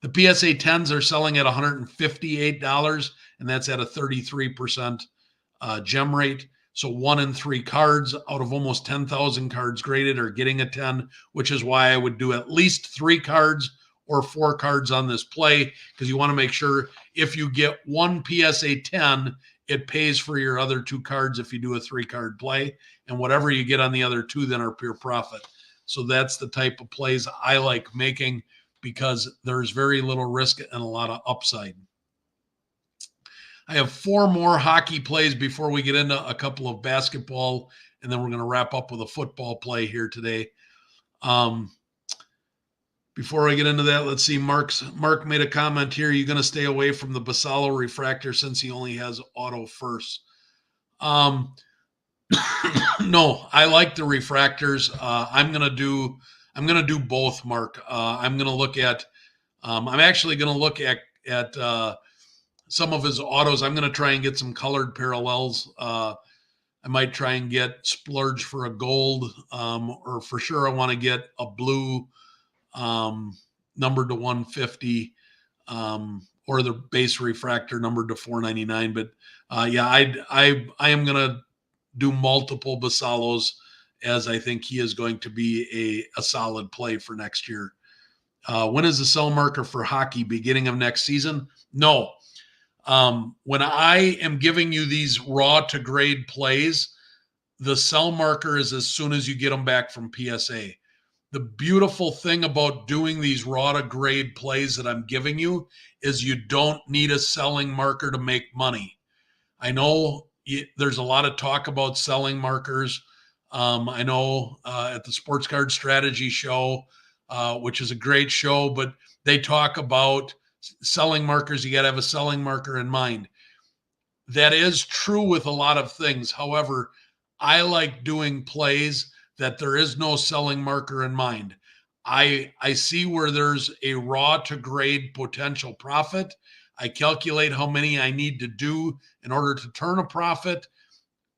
The PSA 10s are selling at $158, and that's at a 33% gem rate. So 1 in 3 cards out of almost 10,000 cards graded are getting a 10, which is why I would do at least 3 cards or 4 cards on this play, because you want to make sure if you get 1 PSA 10, it pays for your other 2 cards if you do a 3-card play, and whatever you get on the other 2 then are pure profit. So that's the type of plays I like making because there's very little risk and a lot of upside. I have 4 more hockey plays before we get into a couple of basketball, and then we're going to wrap up with a football play here today. Before I get into that, let's see. Mark made a comment here. You're going to stay away from the Basallo refractor since he only has auto first. No, I like the refractors. I'm going to do both, Mark. I'm going to look at. I'm actually going to look at some of his autos. I'm going to try and get some colored parallels. I might try and get splurge for a gold, or for sure I want to get a blue numbered to 150, or the base refractor numbered to 499. But yeah, I am going to do multiple Basallos, as I think he is going to be a solid play for next year. When is the sell marker for hockey? Beginning of next season? No. When I am giving you these raw to grade plays, the sell marker is as soon as you get them back from PSA. The beautiful thing about doing these raw to grade plays that I'm giving you is you don't need a selling marker to make money. I know there's a lot of talk about selling markers. I know at the Sports Card Strategy Show, which is a great show, but they talk about selling markers. You got to have a selling marker in mind. That is true with a lot of things. However, I like doing plays that there is no selling marker in mind. I see where there's a raw to grade potential profit. I calculate how many I need to do in order to turn a profit.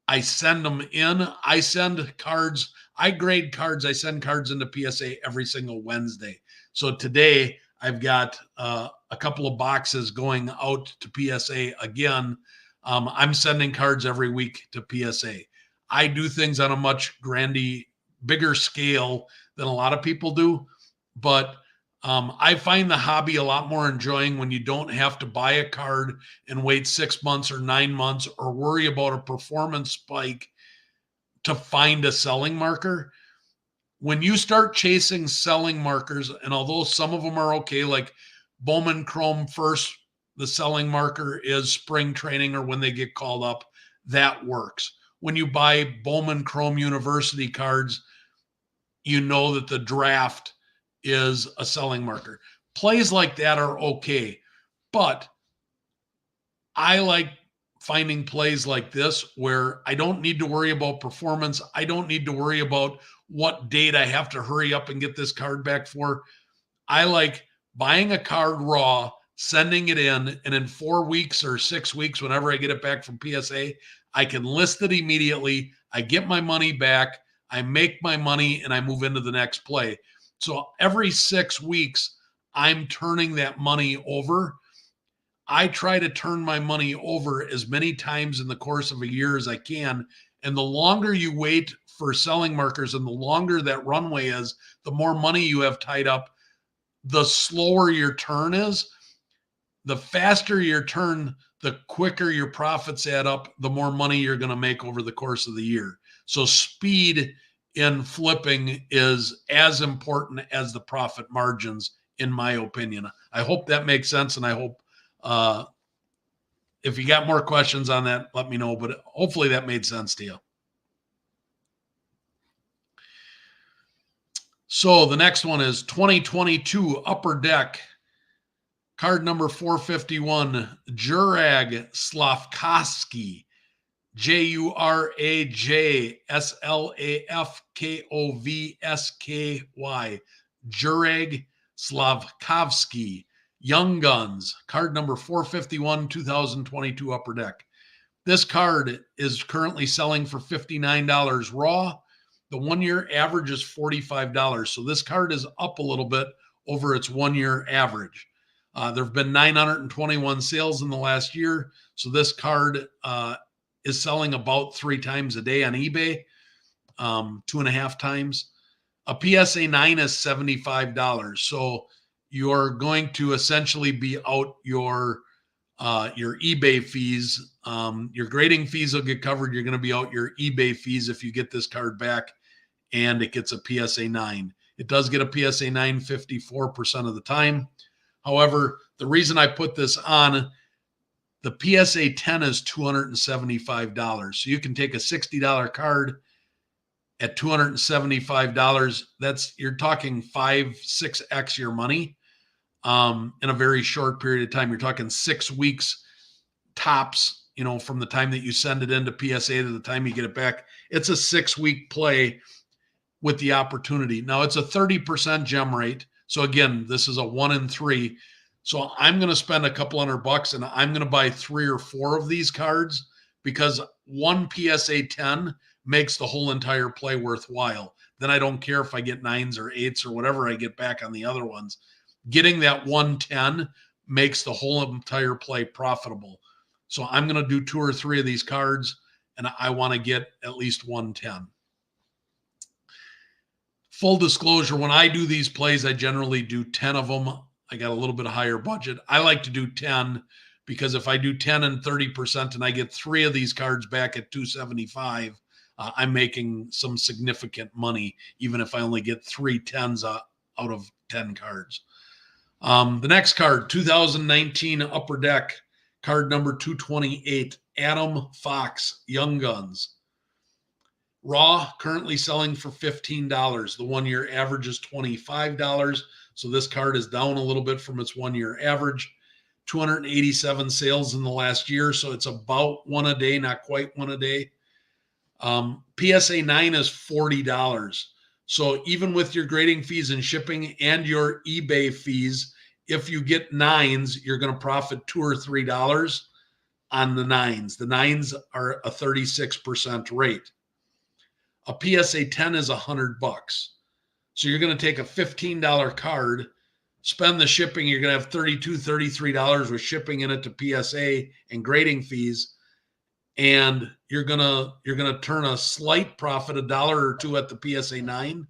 I send them in. I send cards. I grade cards. I send cards into PSA every single Wednesday. So today I've got a couple of boxes going out to PSA again. I'm sending cards every week to PSA. I do things on a much bigger scale than a lot of people do, but I find the hobby a lot more enjoying when you don't have to buy a card and wait 6 months or 9 months or worry about a performance spike to find a selling marker. When you start chasing selling markers, and although some of them are okay, like Bowman Chrome first, the selling marker is spring training or when they get called up, that works. When you buy Bowman Chrome University cards, you know that the draft is a selling marker. Plays like that are okay, but I like finding plays like this where I don't need to worry about performance. I don't need to worry about what date I have to hurry up and get this card back for. I like buying a card raw, sending it in, and in 4 weeks or 6 weeks, whenever I get it back from PSA, I can list it immediately. I get my money back. I make my money and I move into the next play. So every 6 weeks, I'm turning that money over. I try to turn my money over as many times in the course of a year as I can. And the longer you wait for selling markers and the longer that runway is, the more money you have tied up, the slower your turn is. The faster your turn, the quicker your profits add up, the more money you're going to make over the course of the year. So speed in flipping is as important as the profit margins, in my opinion. I hope that makes sense, and I hope if you got more questions on that, let me know, but hopefully that made sense to you. So the next one is 2022 Upper Deck. Card number 451, Juraj Slafkovsky, Juraj Slafkovsky, Juraj Slafkovsky, Young Guns, card number 451, 2022 Upper Deck. This card is currently selling for $59 raw. The 1 year average is $45. So this card is up a little bit over its 1 year average. There have been 921 sales in the last year. So this card is selling about 3 times a day on eBay, 2.5 times. A PSA 9 is $75. So you're going to essentially be out your eBay fees. Your grading fees will get covered. You're going to be out your eBay fees if you get this card back. and it gets a PSA 9. It does get a PSA 9 54% of the time. However, the reason I put this on, the PSA 10 is $275. So you can take a $60 card at $275. You're talking 5-6x your money in a very short period of time. You're talking 6 weeks tops, from the time that you send it into PSA to the time you get it back. It's a 6-week play with the opportunity. Now it's a 30% gem rate. So again, this is a 1 in 3. So I'm going to spend a couple $100 and I'm going to buy 3 or 4 of these cards because one PSA 10 makes the whole entire play worthwhile. Then I don't care if I get 9s or 8s or whatever I get back on the other ones. Getting that 110 makes the whole entire play profitable. So I'm going to do 2 or 3 of these cards, and I want to get at least 110. Full disclosure, when I do these plays, I generally do 10 of them. I got a little bit higher budget. I like to do 10 because if I do 10 and 30% and I get 3 of these cards back at $275, I'm making some significant money, even if I only get 3 10s out of 10 cards. The next card, 2019 Upper Deck, card number 228, Adam Fox, Young Guns. Raw, currently selling for $15. The 1-year average is $25. So this card is down a little bit from its 1-year average. 287 sales in the last year. So it's about 1 a day, not quite 1 a day. PSA 9 is $40. So even with your grading fees and shipping and your eBay fees, if you get 9s, you're going to profit $2 or $3 on the 9s. The 9s are a 36% rate. A PSA 10 is $100. So you're going to take a $15 card, spend the shipping. You're going to have $32, $33 with shipping in it to PSA and grading fees. And you're gonna turn a slight profit, $1 or $2 at the PSA 9.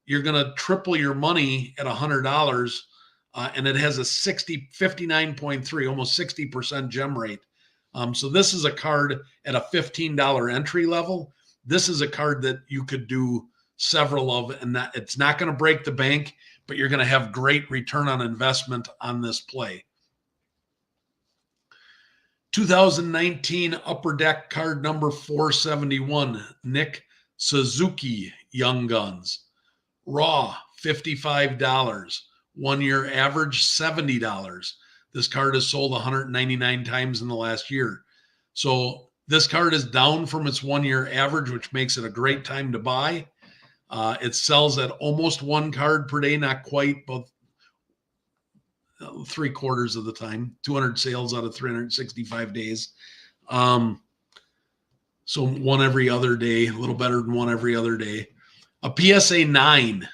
You're gonna triple your money at $100, and it has a 59.3, almost 60% gem rate. So this is a card at a $15 entry level. This is a card that you could do several of, and that it's not going to break the bank, but you're going to have great return on investment on this play. 2019 Upper Deck card number 471, Nick Suzuki, Young Guns. Raw, $55. 1-year average, $70. This card has sold 199 times in the last year. So this card is down from its 1-year average, which makes it a great time to buy. It sells at almost 1 card per day, not quite, but 3/4 of the time, 200 sales out of 365 days. So 1 every other day, a little better than 1 every other day. A PSA 9.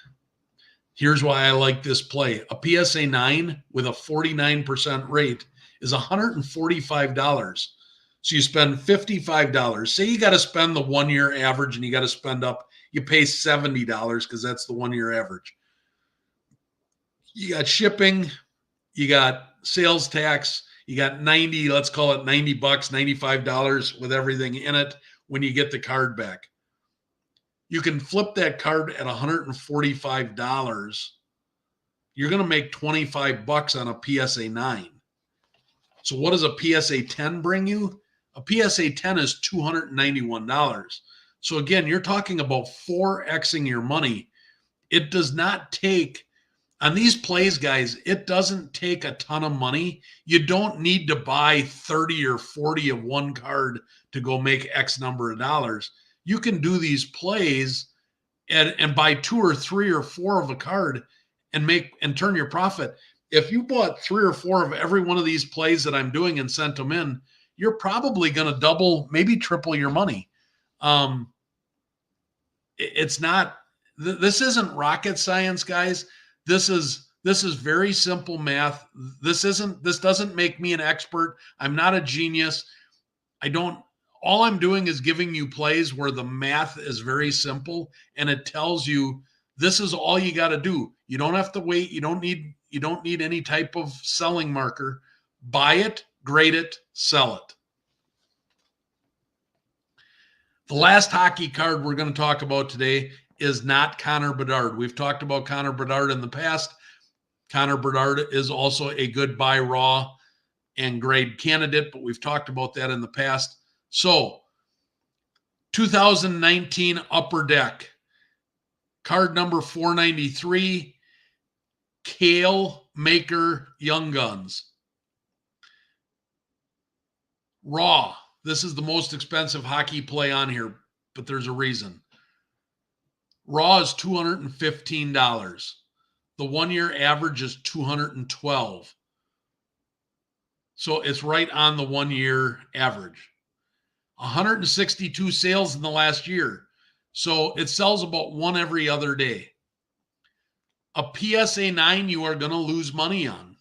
Here's why I like this play. A PSA 9 with a 49% rate is $145. So you spend $55. Say you got to spend the 1-year average and you got to spend up, you pay $70 because that's the 1-year average. You got shipping, you got sales tax, you got 90, let's call it $90, $95 with everything in it when you get the card back. You can flip that card at $145. You're going to make $25 on a PSA 9. So what does a PSA 10 bring you? A PSA 10 is $291. So again, you're talking about 4xing your money. It does not take, on these plays, guys, it doesn't take a ton of money. You don't need to buy 30 or 40 of one card to go make X number of dollars. You can do these plays and buy 2 or 3 or 4 of a card and turn your profit. If you bought 3 or 4 of every one of these plays that I'm doing and sent them in, you're probably going to double, maybe triple your money. It's not, this isn't rocket science, guys. This is very simple math. This doesn't make me an expert. I'm not a genius. All I'm doing is giving you plays where the math is very simple and it tells you this is all you got to do. You don't have to wait. You don't need any type of selling marker. Buy it, grade it, sell it. The last hockey card we're going to talk about today is not Connor Bedard. We've talked about Connor Bedard in the past. Connor Bedard is also a good buy raw and grade candidate, but we've talked about that in the past. So 2019 Upper Deck, card number 493, Cale Maker Young Guns. Raw. This is the most expensive hockey play on here, but there's a reason. Raw is $215. The 1 year average is $212. So it's right on the 1 year average. 162 sales in the last year. So it sells about one every other day. A PSA 9 you are going to lose money on.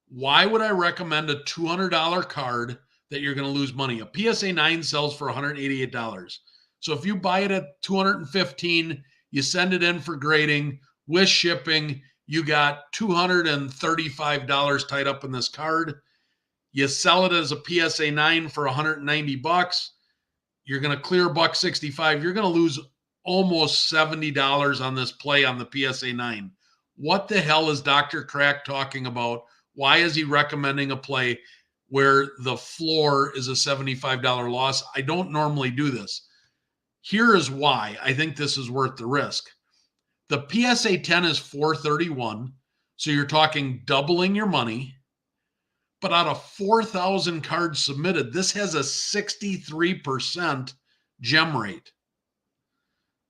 Why would I recommend a $200 card that you're going to lose money? A PSA 9 sells for $188. So if you buy it at $215, you send it in for grading with shipping, you got $235 tied up in this card. You sell it as a PSA 9 for $190. You're going to clear $165. You're going to lose almost $70 on this play on the PSA 9. What the hell is Dr. Crack talking about? Why is he recommending a play where the floor is a $75 loss? I don't normally do this. Here is why I think this is worth the risk. The PSA 10 is $431, so you're talking doubling your money. But out of 4,000 cards submitted, this has a 63% gem rate.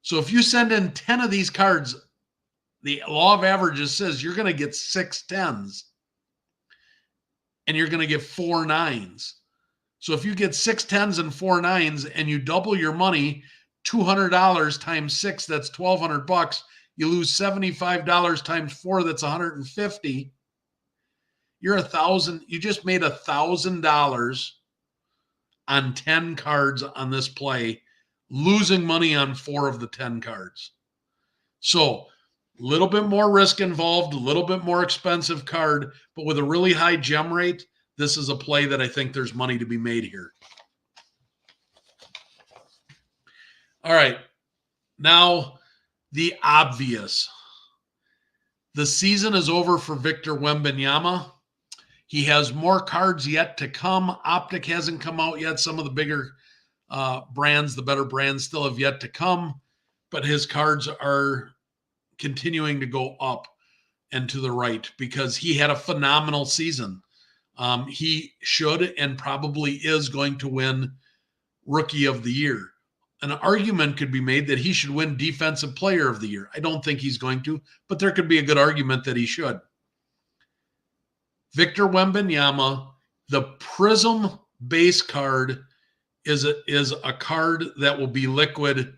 So if you send in 10 of these cards, the law of averages says you're going to get 6 10s and you're going to get 4 9s. So if you get 6 10s and 4 9s and you double your money, $200 times 6, that's $1,200. You lose $75 times 4, that's $150. You're $1,000. You just made $1,000 on 10 cards on this play, losing money on 4 of the 10 cards. So a little bit more risk involved, a little bit more expensive card, but with a really high gem rate, this is a play that I think there's money to be made here. All right. Now, the obvious. The season is over for Victor Wembanyama. He has more cards yet to come. Optic hasn't come out yet. Some of the bigger brands, the better brands, still have yet to come. But his cards are continuing to go up and to the right because he had a phenomenal season. He should and probably is going to win Rookie of the Year. An argument could be made that he should win Defensive Player of the Year. I don't think he's going to, but there could be a good argument that he should. Victor Wembanyama, the Prism base card is a card that will be liquid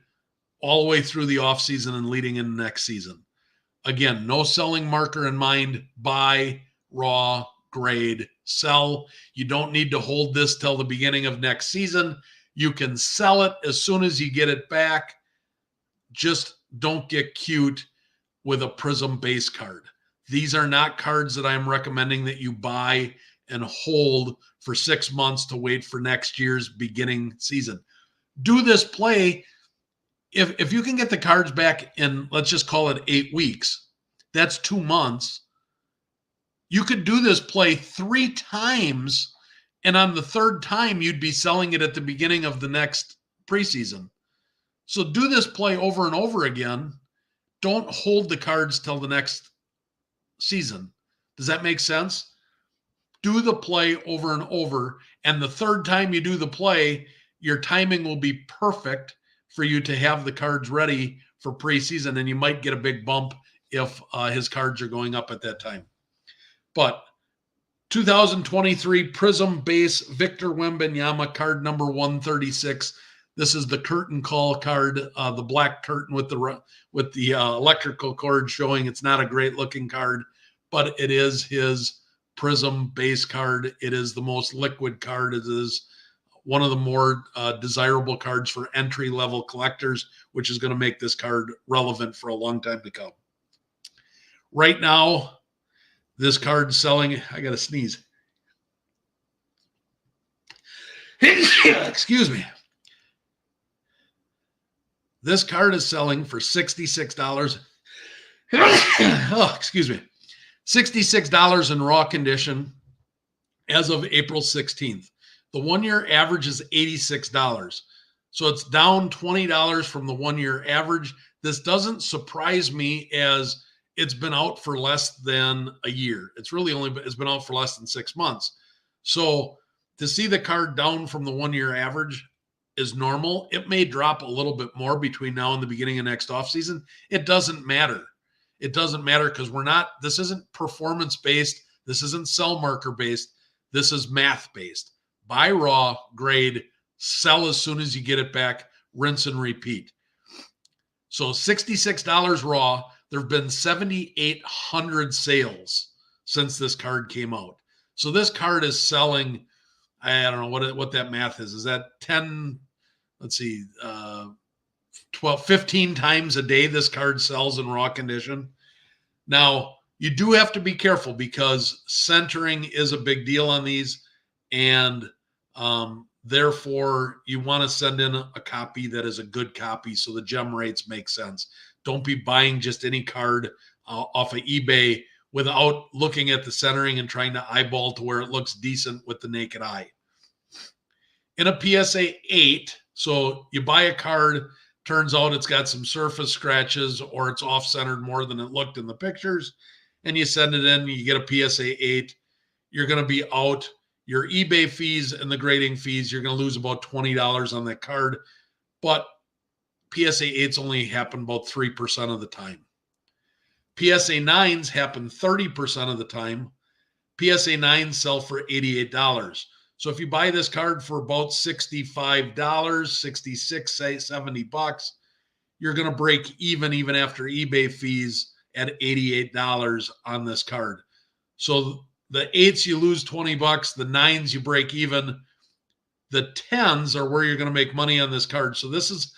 all the way through the offseason and leading into next season. Again, no selling marker in mind. Buy, raw, grade, sell. You don't need to hold this till the beginning of next season. You can sell it as soon as you get it back. Just don't get cute with a Prism base card. These are not cards that I'm recommending that you buy and hold for 6 months to wait for next year's beginning season. Do this play. If you can get the cards back in, let's just call it 8 weeks, that's 2 months. You could do this play 3 times, and on the third time, you'd be selling it at the beginning of the next preseason. So do this play over and over again. Don't hold the cards till the next season. Does that make sense? Do the play over and over, and the third time you do the play, your timing will be perfect for you to have the cards ready for preseason, and you might get a big bump if his cards are going up at that time. But 2023 Prism base Victor Wembanyama card number 136. This is the curtain call card, the black curtain with the electrical cord showing. It's not a great looking card, but it is his Prism base card. It is the most liquid card. It is one of the more desirable cards for entry-level collectors, which is going to make this card relevant for a long time to come. Right now, this card selling, I got to sneeze. Excuse me. This card is selling for $66. Oh, excuse me. $66 in raw condition as of April 16th. The 1 year average is $86. So it's down $20 from the 1 year average. This doesn't surprise me as it's been out for less than a year. It's been out for less than 6 months. So to see the card down from the 1 year average is normal. It may drop a little bit more between now and the beginning of next offseason. It doesn't matter. It doesn't matter because this isn't performance based. This isn't sell marker based. This is math based. Buy raw, grade, sell as soon as you get it back, rinse and repeat. So $66 raw. There have been 7,800 sales since this card came out. So this card is selling, I don't know what that math is. Is that 10, let's see, 12, 15 times a day this card sells in raw condition. Now, you do have to be careful because centering is a big deal on these, and therefore you want to send in a copy that is a good copy so the gem rates make sense. Don't be buying just any card off of eBay without looking at the centering and trying to eyeball to where it looks decent with the naked eye. In a PSA 8, so you buy a card, turns out it's got some surface scratches or it's off-centered more than it looked in the pictures, and you send it in, you get a PSA 8, you're going to be out your eBay fees and the grading fees. You're going to lose about $20 on that card, but PSA 8s only happen about 3% of the time. PSA 9s happen 30% of the time. PSA 9s sell for $88. So if you buy this card for about $65, $66, $70, you're going to break even after eBay fees at $88 on this card. So the 8s, you lose $20. The 9s, you break even. The 10s are where you're going to make money on this card. So this is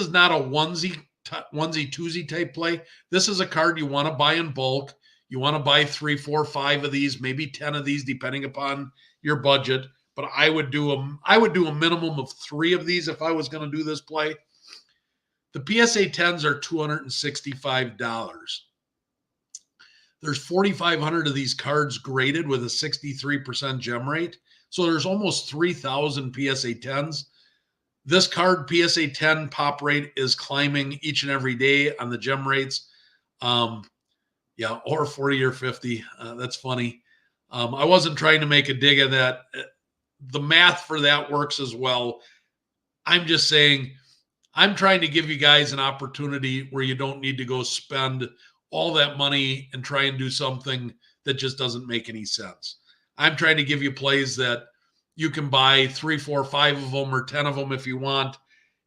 not a onesie twosie type play. This is a card you want to buy in bulk. You want to buy 3, 4, 5 of these, maybe 10 of these, depending upon your budget. But I would do a minimum of 3 of these if I was going to do this play. The PSA 10s are $265. There's 4,500 of these cards graded with a 63% gem rate. So there's almost 3,000 PSA 10s. This card, PSA 10 pop rate, is climbing each and every day on the gem rates. Or 40 or 50. That's funny. I wasn't trying to make a dig at that. The math for that works as well. I'm just saying, I'm trying to give you guys an opportunity where you don't need to go spend all that money and try and do something that just doesn't make any sense. I'm trying to give you plays that you can buy 3, 4, 5 of them or 10 of them if you want,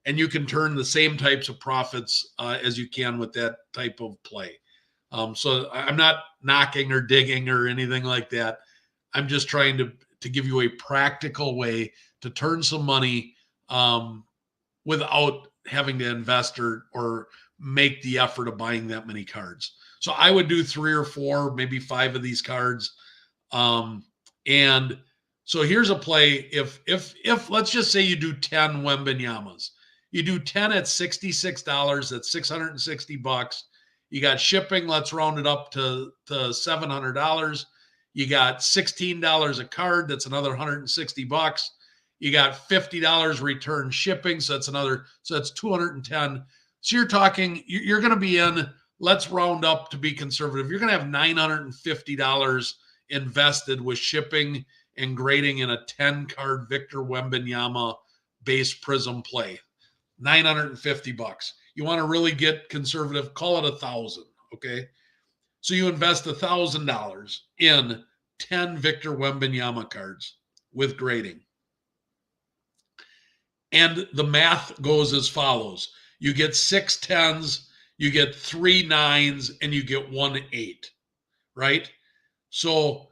and you can turn the same types of profits as you can with that type of play. So I'm not knocking or digging or anything like that. I'm just trying to give you a practical way to turn some money without having to invest or make the effort of buying that many cards. So I would do 3 or 4, maybe 5 of these cards. And so here's a play. If let's just say you do 10 Wembanyamas, you do 10 at $66, that's $660. You got shipping, let's round it up to $700. You got $16 a card, that's another $160. You got $50 return shipping, so that's $210. So you're talking, you're going to be in, let's round up to be conservative, you're going to have $950 invested with shipping and grading in a 10-card Victor Wembanyama base prism play. $950. You want to really get conservative, call it $1,000, okay? So you invest $1,000 in 10 Victor Wembanyama cards with grading. And the math goes as follows. You get 6 10s, you get 3 9s, and you get 1 8, right? So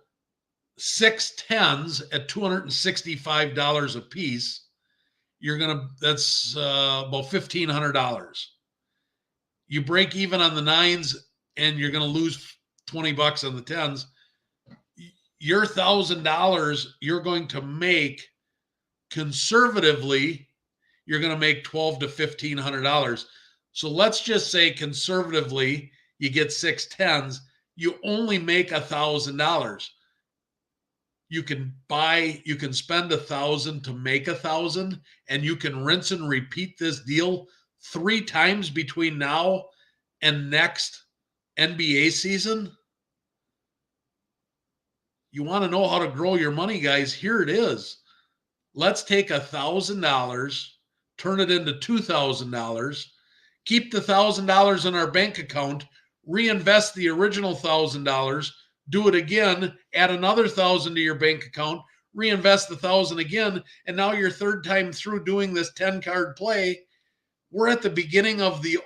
6 10s at $265 a piece, that's about $1,500. You break even on the 9s and you're going to lose $20 on the 10s. Your $1,000, you're going to make conservatively, you're going to make $1,200 to $1,500. So let's just say conservatively, you get 6 10s, you only make $1,000. You can spend 1,000 to make 1,000, and you can rinse and repeat this deal 3 times between now and next NBA season. You want to know how to grow your money, guys? Here it is. Let's take $1,000, turn it into $2,000, keep the $1,000 in our bank account, reinvest the original $1,000, do it again, add another 1,000 to your bank account, reinvest the 1,000 again, and now your third time through doing this 10-card play. We're at the beginning of the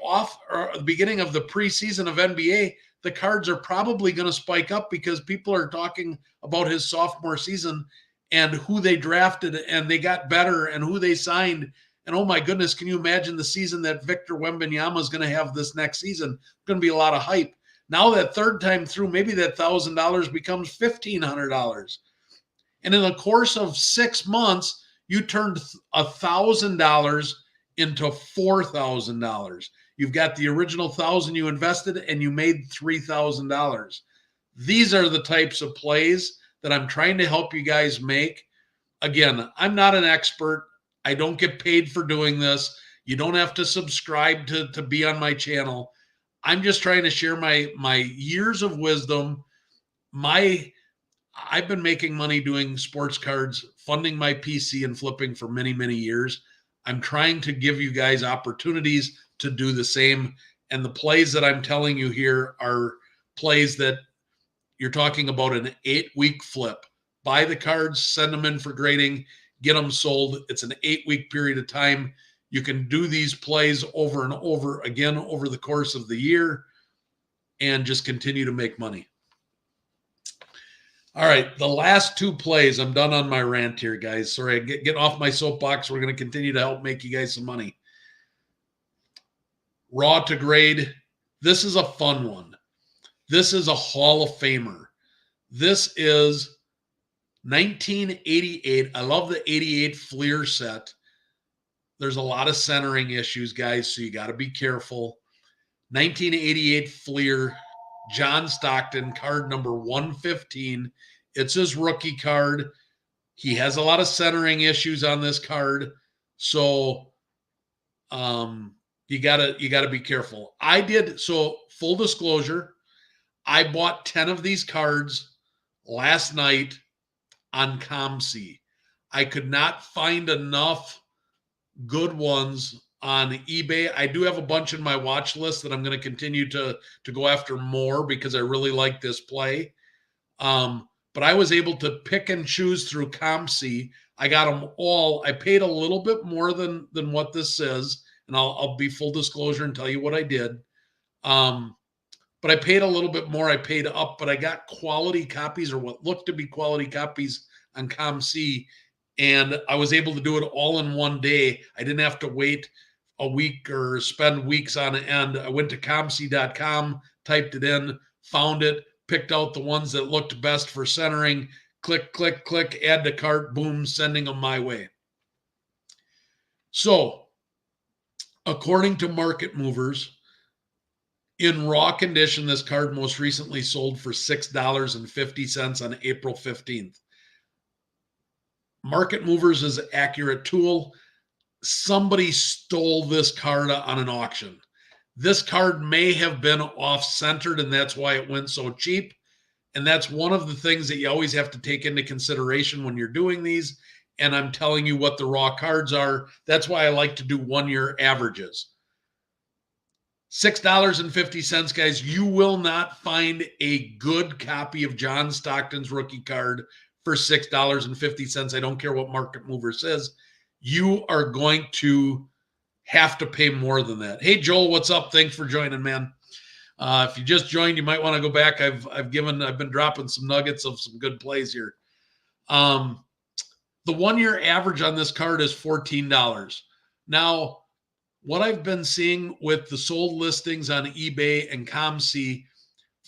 preseason of NBA. The cards are probably going to spike up because people are talking about his sophomore season and who they drafted and they got better and who they signed. And oh my goodness, can you imagine the season that Victor Wembanyama is going to have this next season? Going to be a lot of hype. Now that third time through, maybe that $1,000 becomes $1,500. And in the course of 6 months, you turned $1,000 into $4,000. You've got the original 1,000 you invested and you made $3,000. These are the types of plays that I'm trying to help you guys make. Again, I'm not an expert. I don't get paid for doing this. You don't have to subscribe to be on my channel. I'm just trying to share my years of wisdom. I've been making money doing sports cards, funding my PC and flipping for many, many years. I'm trying to give you guys opportunities to do the same. And the plays that I'm telling you here are plays that you're talking about an 8-week flip. Buy the cards, send them in for grading, get them sold. It's an 8-week period of time. You can do these plays over and over again over the course of the year and just continue to make money. All right, the last 2 plays. I'm done on my rant here, guys. Sorry, get off my soapbox. We're going to continue to help make you guys some money. Raw to grade. This is a fun one. This is a Hall of Famer. This is 1988. I love the 88 Fleer set. There's a lot of centering issues, guys, so you got to be careful. 1988 Fleer, John Stockton, card number 115. It's his rookie card. He has a lot of centering issues on this card, so you gotta be careful. So full disclosure, I bought 10 of these cards last night on COMC. I could not find enough good ones on eBay. I do have a bunch in my watch list that I'm going to continue to go after more because I really like this play. But I was able to pick and choose through COMC. I got them all. I paid a little bit more than what this says, and I'll be full disclosure and tell you what I did. But I paid a little bit more. I paid up, but I got quality copies or what looked to be quality copies on COMC, and I was able to do it all in one day. I didn't have to wait a week or spend weeks on end. I went to COMC.com, typed it in, found it, picked out the ones that looked best for centering, click, click, click, add to cart, boom, sending them my way. So, according to Market Movers, in raw condition, this card most recently sold for $6.50 on April 15th. Market Movers is an accurate tool. Somebody stole this card on an auction. This card may have been off-centered, and that's why it went so cheap. And that's one of the things that you always have to take into consideration when you're doing these. And I'm telling you what the raw cards are. That's why I like to do 1-year averages. $6.50, guys. You will not find a good copy of John Stockton's rookie card for $6.50. I don't care what Market Mover says. You are going to have to pay more than that. Hey, Joel, what's up? Thanks for joining, man. If you just joined, you might want to go back. I've been dropping some nuggets of some good plays here. The 1-year average on this card is $14. Now, what I've been seeing with the sold listings on eBay and COMC,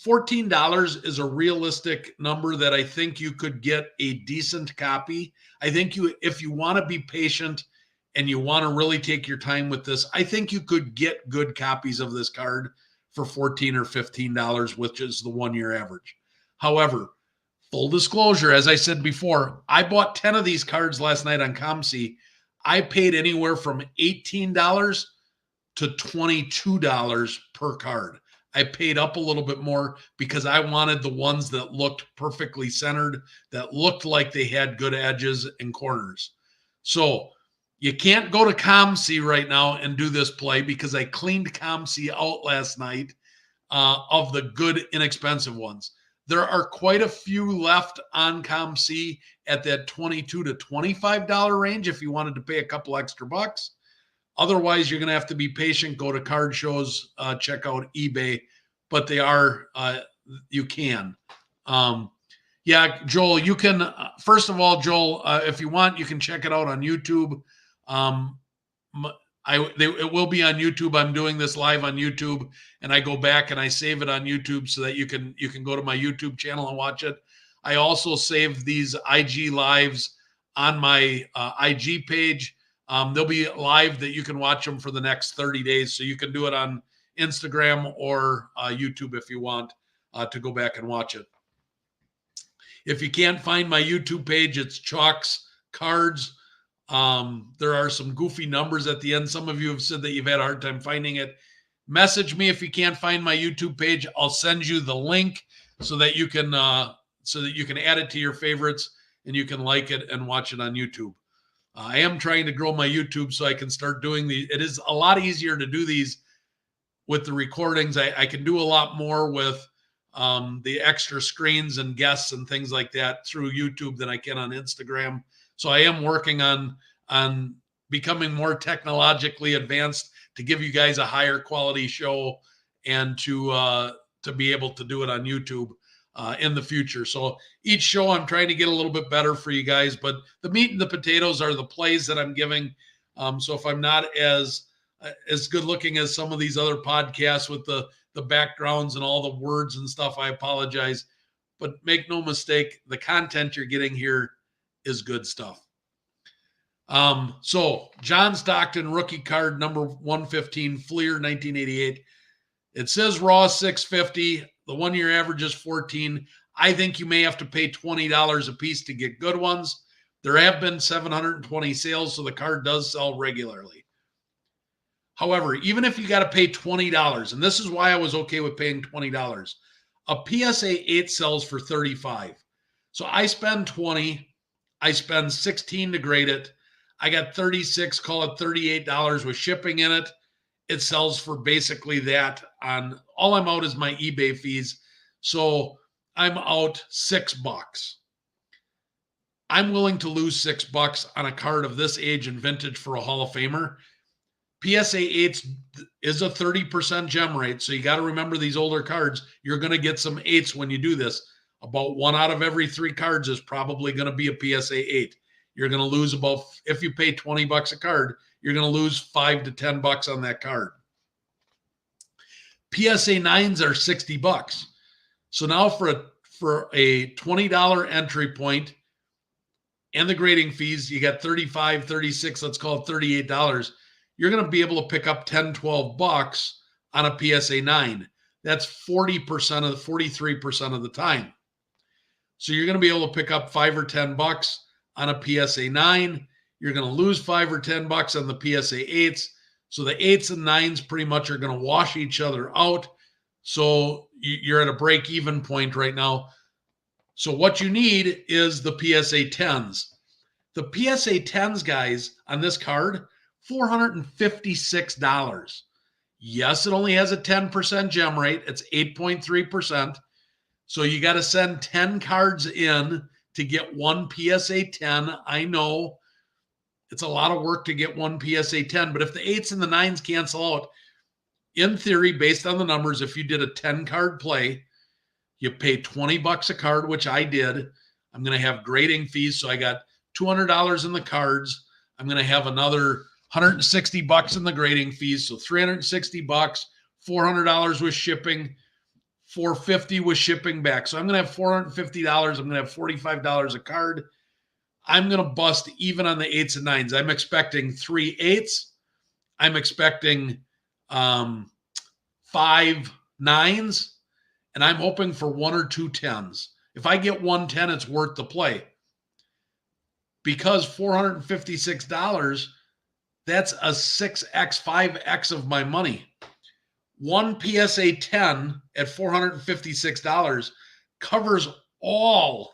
$14 is a realistic number that I think you could get a decent copy. I think if you want to be patient and you want to really take your time with this, I think you could get good copies of this card for $14 or $15, which is the 1 year average. However, full disclosure, as I said before, I bought 10 of these cards last night on COMC. I paid anywhere from $18 to $22 per card. I paid up a little bit more because I wanted the ones that looked perfectly centered, that looked like they had good edges and corners. So you can't go to COMC right now and do this play because I cleaned COMC out last night of the good, inexpensive ones. There are quite a few left on COMC at that $22 to $25 range if you wanted to pay a couple extra bucks. Otherwise, you're going to have to be patient, go to card shows, check out eBay, but they are, you can. Yeah, Joel, you can, first of all, Joel, if you want, you can check it out on YouTube. It will be on YouTube. I'm doing this live on YouTube, and I go back and I save it on YouTube so that you can go to my YouTube channel and watch it. I also save these IG lives on my IG page. They'll be live that you can watch them for the next 30 days. So you can do it on Instagram or YouTube if you want to go back and watch it. If you can't find my YouTube page, it's Chalk's Cards. There are some goofy numbers at the end. Some of you have said that you've had a hard time finding it. Message me if you can't find my YouTube page. I'll send you the link so that you can add it to your favorites and you can like it and watch it on YouTube. I am trying to grow my YouTube so I can start doing these. It is a lot easier to do these with the recordings. I can do a lot more with the extra screens and guests and things like that through YouTube than I can on Instagram. So I am working on becoming more technologically advanced to give you guys a higher quality show and to be able to do it on YouTube in the future. So each show I'm trying to get a little bit better for you guys, but the meat and the potatoes are the plays that I'm giving. So if I'm not as good looking as some of these other podcasts with the backgrounds and all the words and stuff, I apologize. But make no mistake, the content you're getting here is good stuff. So John Stockton rookie card number 115, Fleer 1988. It says raw 650. The 1 year average is 14. I think you may have to pay $20 a piece to get good ones. There have been 720 sales, so the card does sell regularly. However, even if you got to pay $20, and this is why I was okay with paying $20, a PSA 8 sells for $35. So I spend $20, I spend $16 to grade it. I got $36, call it $38 with shipping in it. It sells for basically that. On all I'm out is my eBay fees. So I'm out $6. I'm willing to lose $6 on a card of this age and vintage for a Hall of Famer. PSA 8 is a 30% gem rate. So you got to remember these older cards. You're going to get some 8s when you do this. About 1 out of every 3 cards is probably going to be a PSA 8. You're going to lose about, if you pay $20 a card, you're going to lose $5 to $10 on that card. PSA 9s are $60. So now for a $20 entry point and the grading fees, you got $35, $36, let's call it $38. You're going to be able to pick up $10, $12 on a PSA 9. That's 40% of the 43% of the time. So you're going to be able to pick up $5 or $10 on a PSA 9. You're going to lose $5 or $10 on the PSA 8s. So the 8s and 9s pretty much are going to wash each other out. So you're at a break-even point right now. So what you need is the PSA 10s. The PSA 10s, guys, on this card, $456. Yes, it only has a 10% gem rate. It's 8.3%. So you got to send 10 cards in to get one PSA 10. I know it's a lot of work to get one PSA 10, but if the 8s and the 9s cancel out, in theory, based on the numbers, if you did a 10-card play, you pay $20 a card, which I did. I'm going to have grading fees, so I got $200 in the cards. I'm going to have another $160 in the grading fees, so $360, $400 with shipping, $450 with shipping back. So I'm going to have $450. I'm going to have $45 a card. I'm going to bust even on the 8s and 9s. I'm expecting 3 8s. I'm expecting 5 9s, and I'm hoping for 1 or 2 10s. If I get 1 10, it's worth the play. Because $456, that's a 6x, 5x of my money. One PSA 10 at $456 covers all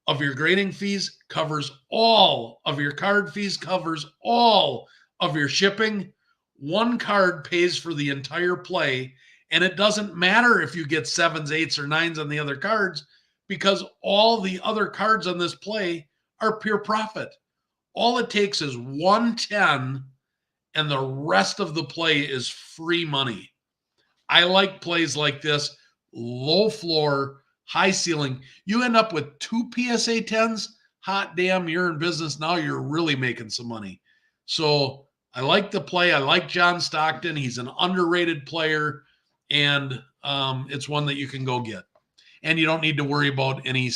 of your grading fees, covers all of your card fees, covers all of your shipping. One card pays for the entire play, and it doesn't matter if you get 7s, 8s, or 9s on the other cards, because all the other cards on this play are pure profit. All it takes is 110, and the rest of the play is free money. I like plays like this, low floor, high ceiling. You end up with 2 PSA 10s, hot damn, you're in business now. You're really making some money. So I like the play. I like John Stockton. He's an underrated player, and it's one that you can go get. And you don't need to worry about any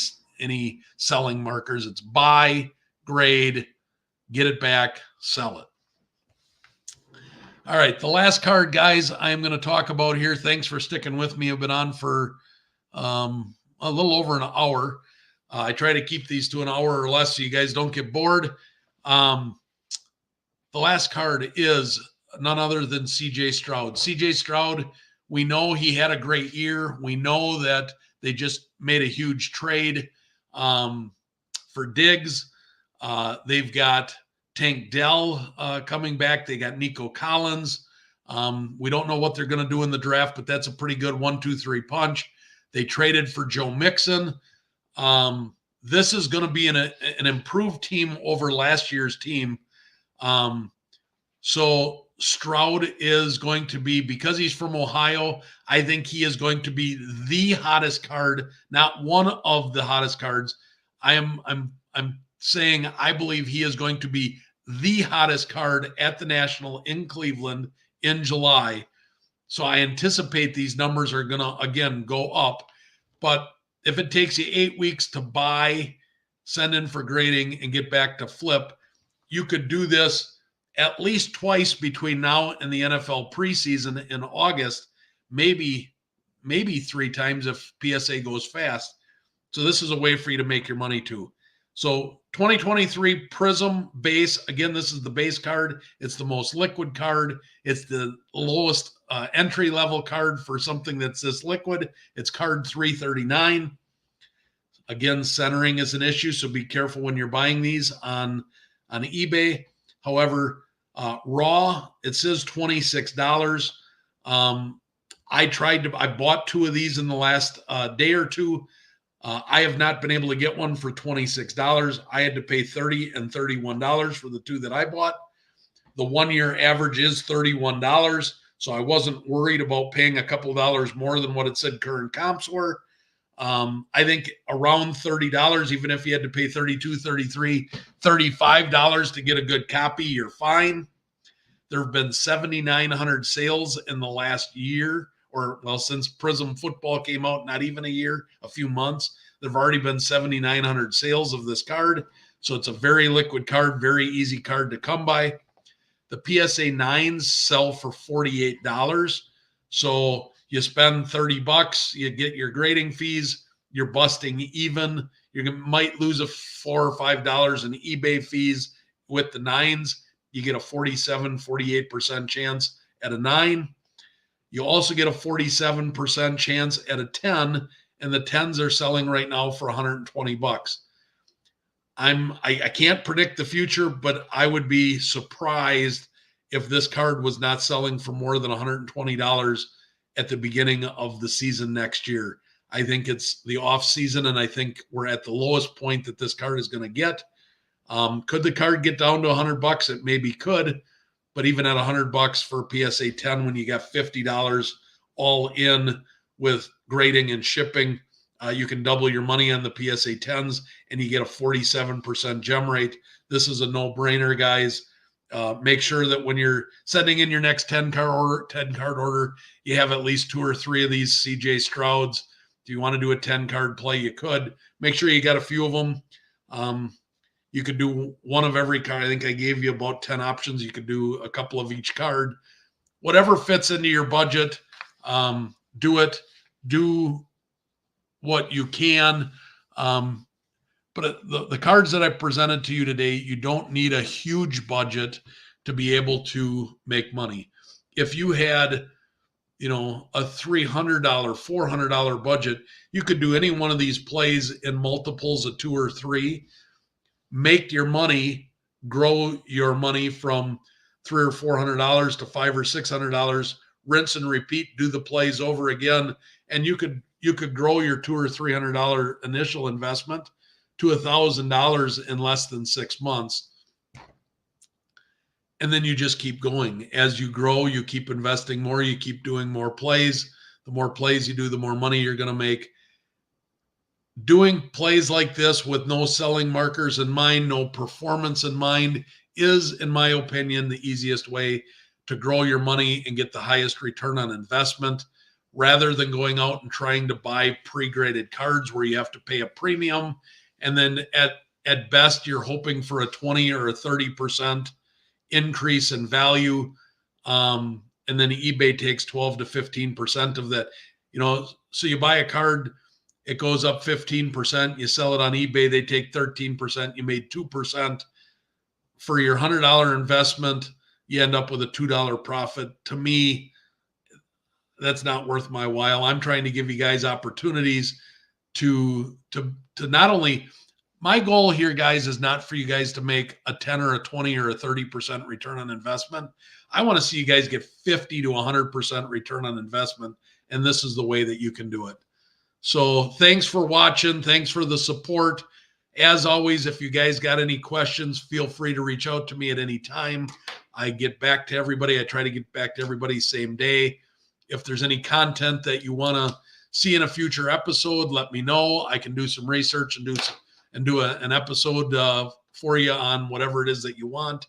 selling markers. It's buy, grade, get it back, sell it. All right, the last card, guys, I'm going to talk about here. Thanks for sticking with me. I've been on for a little over an hour. I try to keep these to an hour or less so you guys don't get bored. The last card is none other than C.J. Stroud. C.J. Stroud, we know he had a great year. We know that they just made a huge trade for Diggs. They've got Tank Dell coming back. They got Nico Collins. We don't know what they're going to do in the draft, but that's a pretty good 1-2-3 punch. They traded for Joe Mixon. This is going to be an improved team over last year's team. So Stroud is going to be, because he's from Ohio, I think he is going to be the hottest card, not one of the hottest cards. I'm saying I believe he is going to be the hottest card at the National in Cleveland in July. So I anticipate these numbers are going to, again, go up. But if it takes you 8 weeks to buy, send in for grading, and get back to flip, you could do this at least twice between now and the NFL preseason in August, maybe 3 times if PSA goes fast. So this is a way for you to make your money too. So 2023 Prism base, again, this is the base card. It's the most liquid card. It's the lowest entry level card for something that's this liquid. It's card 339. Again, centering is an issue, so be careful when you're buying these on eBay. However, raw, it says $26. I bought 2 of these in the last day or two. I have not been able to get one for $26. I had to pay $30 and $31 for the 2 that I bought. The 1-year average is $31, so I wasn't worried about paying a couple of dollars more than what it said current comps were. I think around $30, even if you had to pay $32, $33, $35 to get a good copy, you're fine. There have been 7,900 sales in the last year, since Prism football came out, not even a year, a few months. There have already been 7,900 sales of this card. So it's a very liquid card, very easy card to come by. The PSA 9s sell for $48. So you spend $30, you get your grading fees, you're busting even. You might lose a $4 or $5 in eBay fees with the 9s. You get a 48% chance at a 9. You also get a 47% chance at a 10, and the 10s are selling right now for $120. I can't predict the future, but I would be surprised if this card was not selling for more than $120 at the beginning of the season next year. I think it's the off season, and I think we're at the lowest point that this card is going to get. Could the card get down to $100? It maybe could, but even at $100 for PSA 10, when you got $50 all in with grading and shipping, you can double your money on the PSA 10s, and you get a 47% gem rate. This is a no-brainer, guys. Make sure that when you're sending in your next 10 card order, you have at least 2 or 3 of these CJ Strouds. If you want to do a 10 card play, you could. Make sure you got a few of them. You could do one of every card. I think I gave you about 10 options. You could do a couple of each card. Whatever fits into your budget, do it. Do what you can. But the cards that I presented to you today, you don't need a huge budget to be able to make money. If you had, a $300, $400 budget, you could do any one of these plays in multiples of 2 or 3, make your money, grow your money from $300 or $400 to $500 or $600, rinse and repeat, do the plays over again, and you could grow your $200 or $300 initial investment to $1,000 in less than 6 months. And then you just keep going. As you grow, you keep investing more, you keep doing more plays. The more plays you do, the more money you're going to make. Doing plays like this with no selling markers in mind, no performance in mind, is, in my opinion, the easiest way to grow your money and get the highest return on investment, rather than going out and trying to buy pre-graded cards where you have to pay a premium. And then at best, you're hoping for a 20 or a 30% increase in value. And then eBay takes 12 to 15% of that. So you buy a card, it goes up 15%. You sell it on eBay, they take 13%. You made 2%. For your $100 investment, you end up with a $2 profit. To me, that's not worth my while. I'm trying to give you guys opportunities to not only, my goal here, guys, is not for you guys to make a 10 or a 20 or a 30% return on investment. I want to see you guys get 50 to 100% return on investment. And this is the way that you can do it. So thanks for watching. Thanks for the support. As always, if you guys got any questions, feel free to reach out to me at any time. I get back to everybody. I try to get back to everybody same day. If there's any content that you want to see in a future episode, let me know. I can do some research and do an episode for you on whatever it is that you want.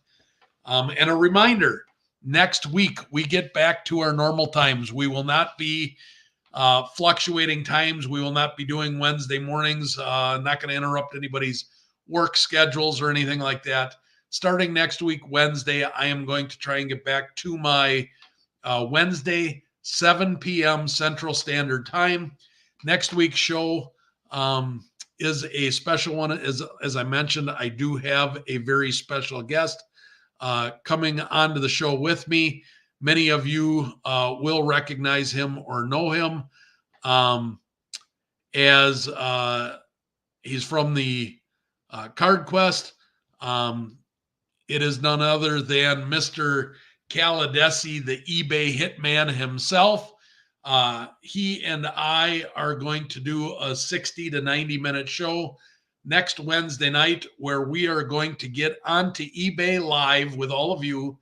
And a reminder, next week we get back to our normal times. We will not be fluctuating times. We will not be doing Wednesday mornings. Not going to interrupt anybody's work schedules or anything like that. Starting next week, Wednesday, I am going to try and get back to my Wednesday, 7 p.m. Central Standard Time. Next week's show is a special one. As I mentioned, I do have a very special guest coming onto the show with me. Many of you will recognize him or know him as he's from the Card Quest. It is none other than Mr. Caladesi, the eBay hitman himself. He and I are going to do a 60 to 90 minute show next Wednesday night where we are going to get onto eBay Live with all of you.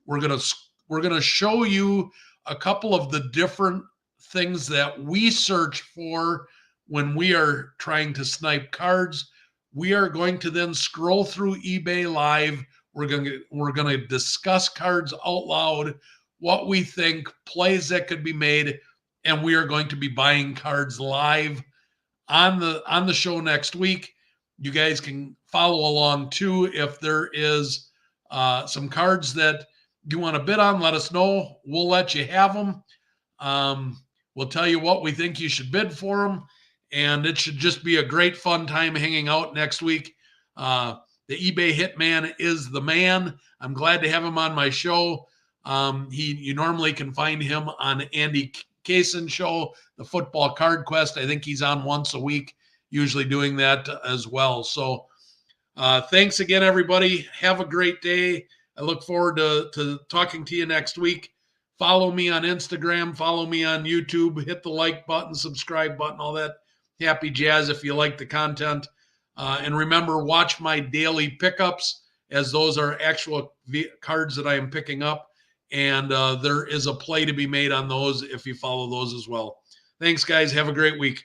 We're going to show you a couple of the different things that we search for when we are trying to snipe cards. We are going to then scroll through eBay Live. We're going to discuss cards out loud, what we think, plays that could be made, and we are going to be buying cards live on the show next week. You guys can follow along too. If there is some cards that you want to bid on, let us know. We'll let you have them. We'll tell you what we think you should bid for them, and it should just be a great fun time hanging out next week. The eBay Hitman is the man. I'm glad to have him on my show. You normally can find him on Andy Kaysen show, the Football Card Quest. I think he's on once a week, usually doing that as well. So thanks again, everybody. Have a great day. I look forward to talking to you next week. Follow me on Instagram. Follow me on YouTube. Hit the like button, subscribe button, all that happy jazz if you like the content. And remember, watch my daily pickups, as those are actual cards that I am picking up. And there is a play to be made on those if you follow those as well. Thanks, guys. Have a great week.